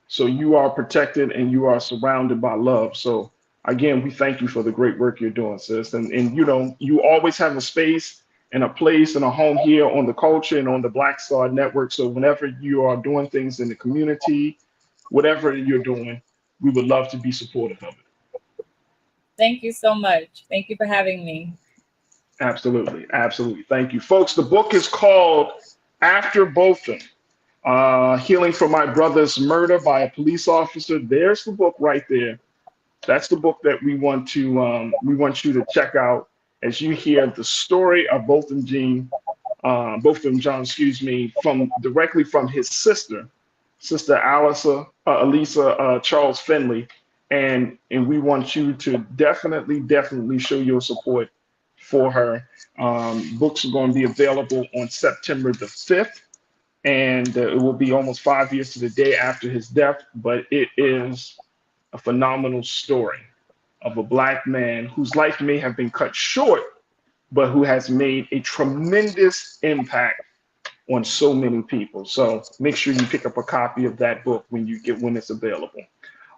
So you are protected and you are surrounded by love. So again, we thank you for the great work you're doing, sis. And you always have a space and a place and a home here on the culture and on the Black Star Network. So whenever you are doing things in the community, whatever you're doing, we would love to be supportive of it. Thank you so much. Thank you for having me. Absolutely. Absolutely. Thank you. Folks, the book is called After Botham. Healing from My Brother's Murder by a Police Officer. There's the book right there. That's the book that we want you to check out as you hear the story of Botham Jean, directly from his sister Elisa Charles Finley, and we want you to definitely show your support for her. Books are going to be available on September the 5th. And it will be almost 5 years to the day after his death, but it is a phenomenal story of a Black man whose life may have been cut short, but who has made a tremendous impact on so many people. So make sure you pick up a copy of that book when it's available.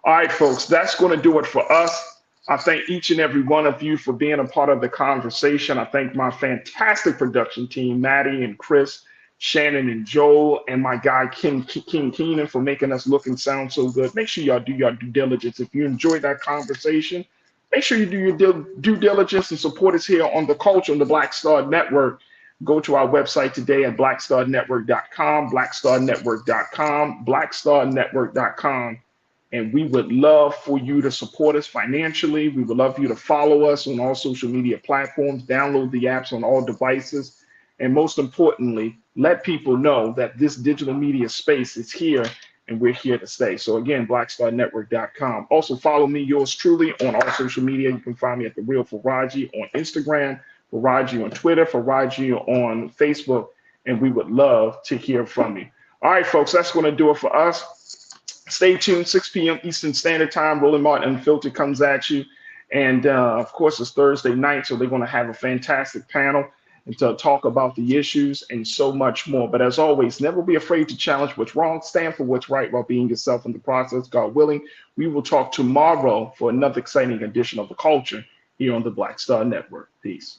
All right, folks, that's going to do it for us. I thank each and every one of you for being a part of the conversation. I thank my fantastic production team, Maddie and Chris Shannon and Joel, and my guy King Keenan for making us look and sound so good. Make sure y'all do your due diligence. If you enjoyed that conversation, make sure you do your due diligence and support us here on The Culture on the Black Star Network. Go to our website today at blackstarnetwork.com, blackstarnetwork.com, blackstarnetwork.com. And we would love for you to support us financially. We would love for you to follow us on all social media platforms, download the apps on all devices, and most importantly, let people know that this digital media space is here and we're here to stay. So again, blackstarnetwork.com. Also follow me, yours truly, on all social media. You can find me at The Real Farajii on Instagram, Farajii on Twitter, Farajii on Facebook, and we would love to hear from you. All right, folks, that's going to do it for us. Stay tuned, 6 p.m. Eastern Standard Time. Roland Martin Unfiltered comes at you. And of course, it's Thursday night, so they're going to have a fantastic panel and to talk about the issues and so much more. But as always, never be afraid to challenge what's wrong, stand for what's right while being yourself in the process. God willing, we will talk tomorrow for another exciting edition of The Culture here on the Black Star Network. Peace.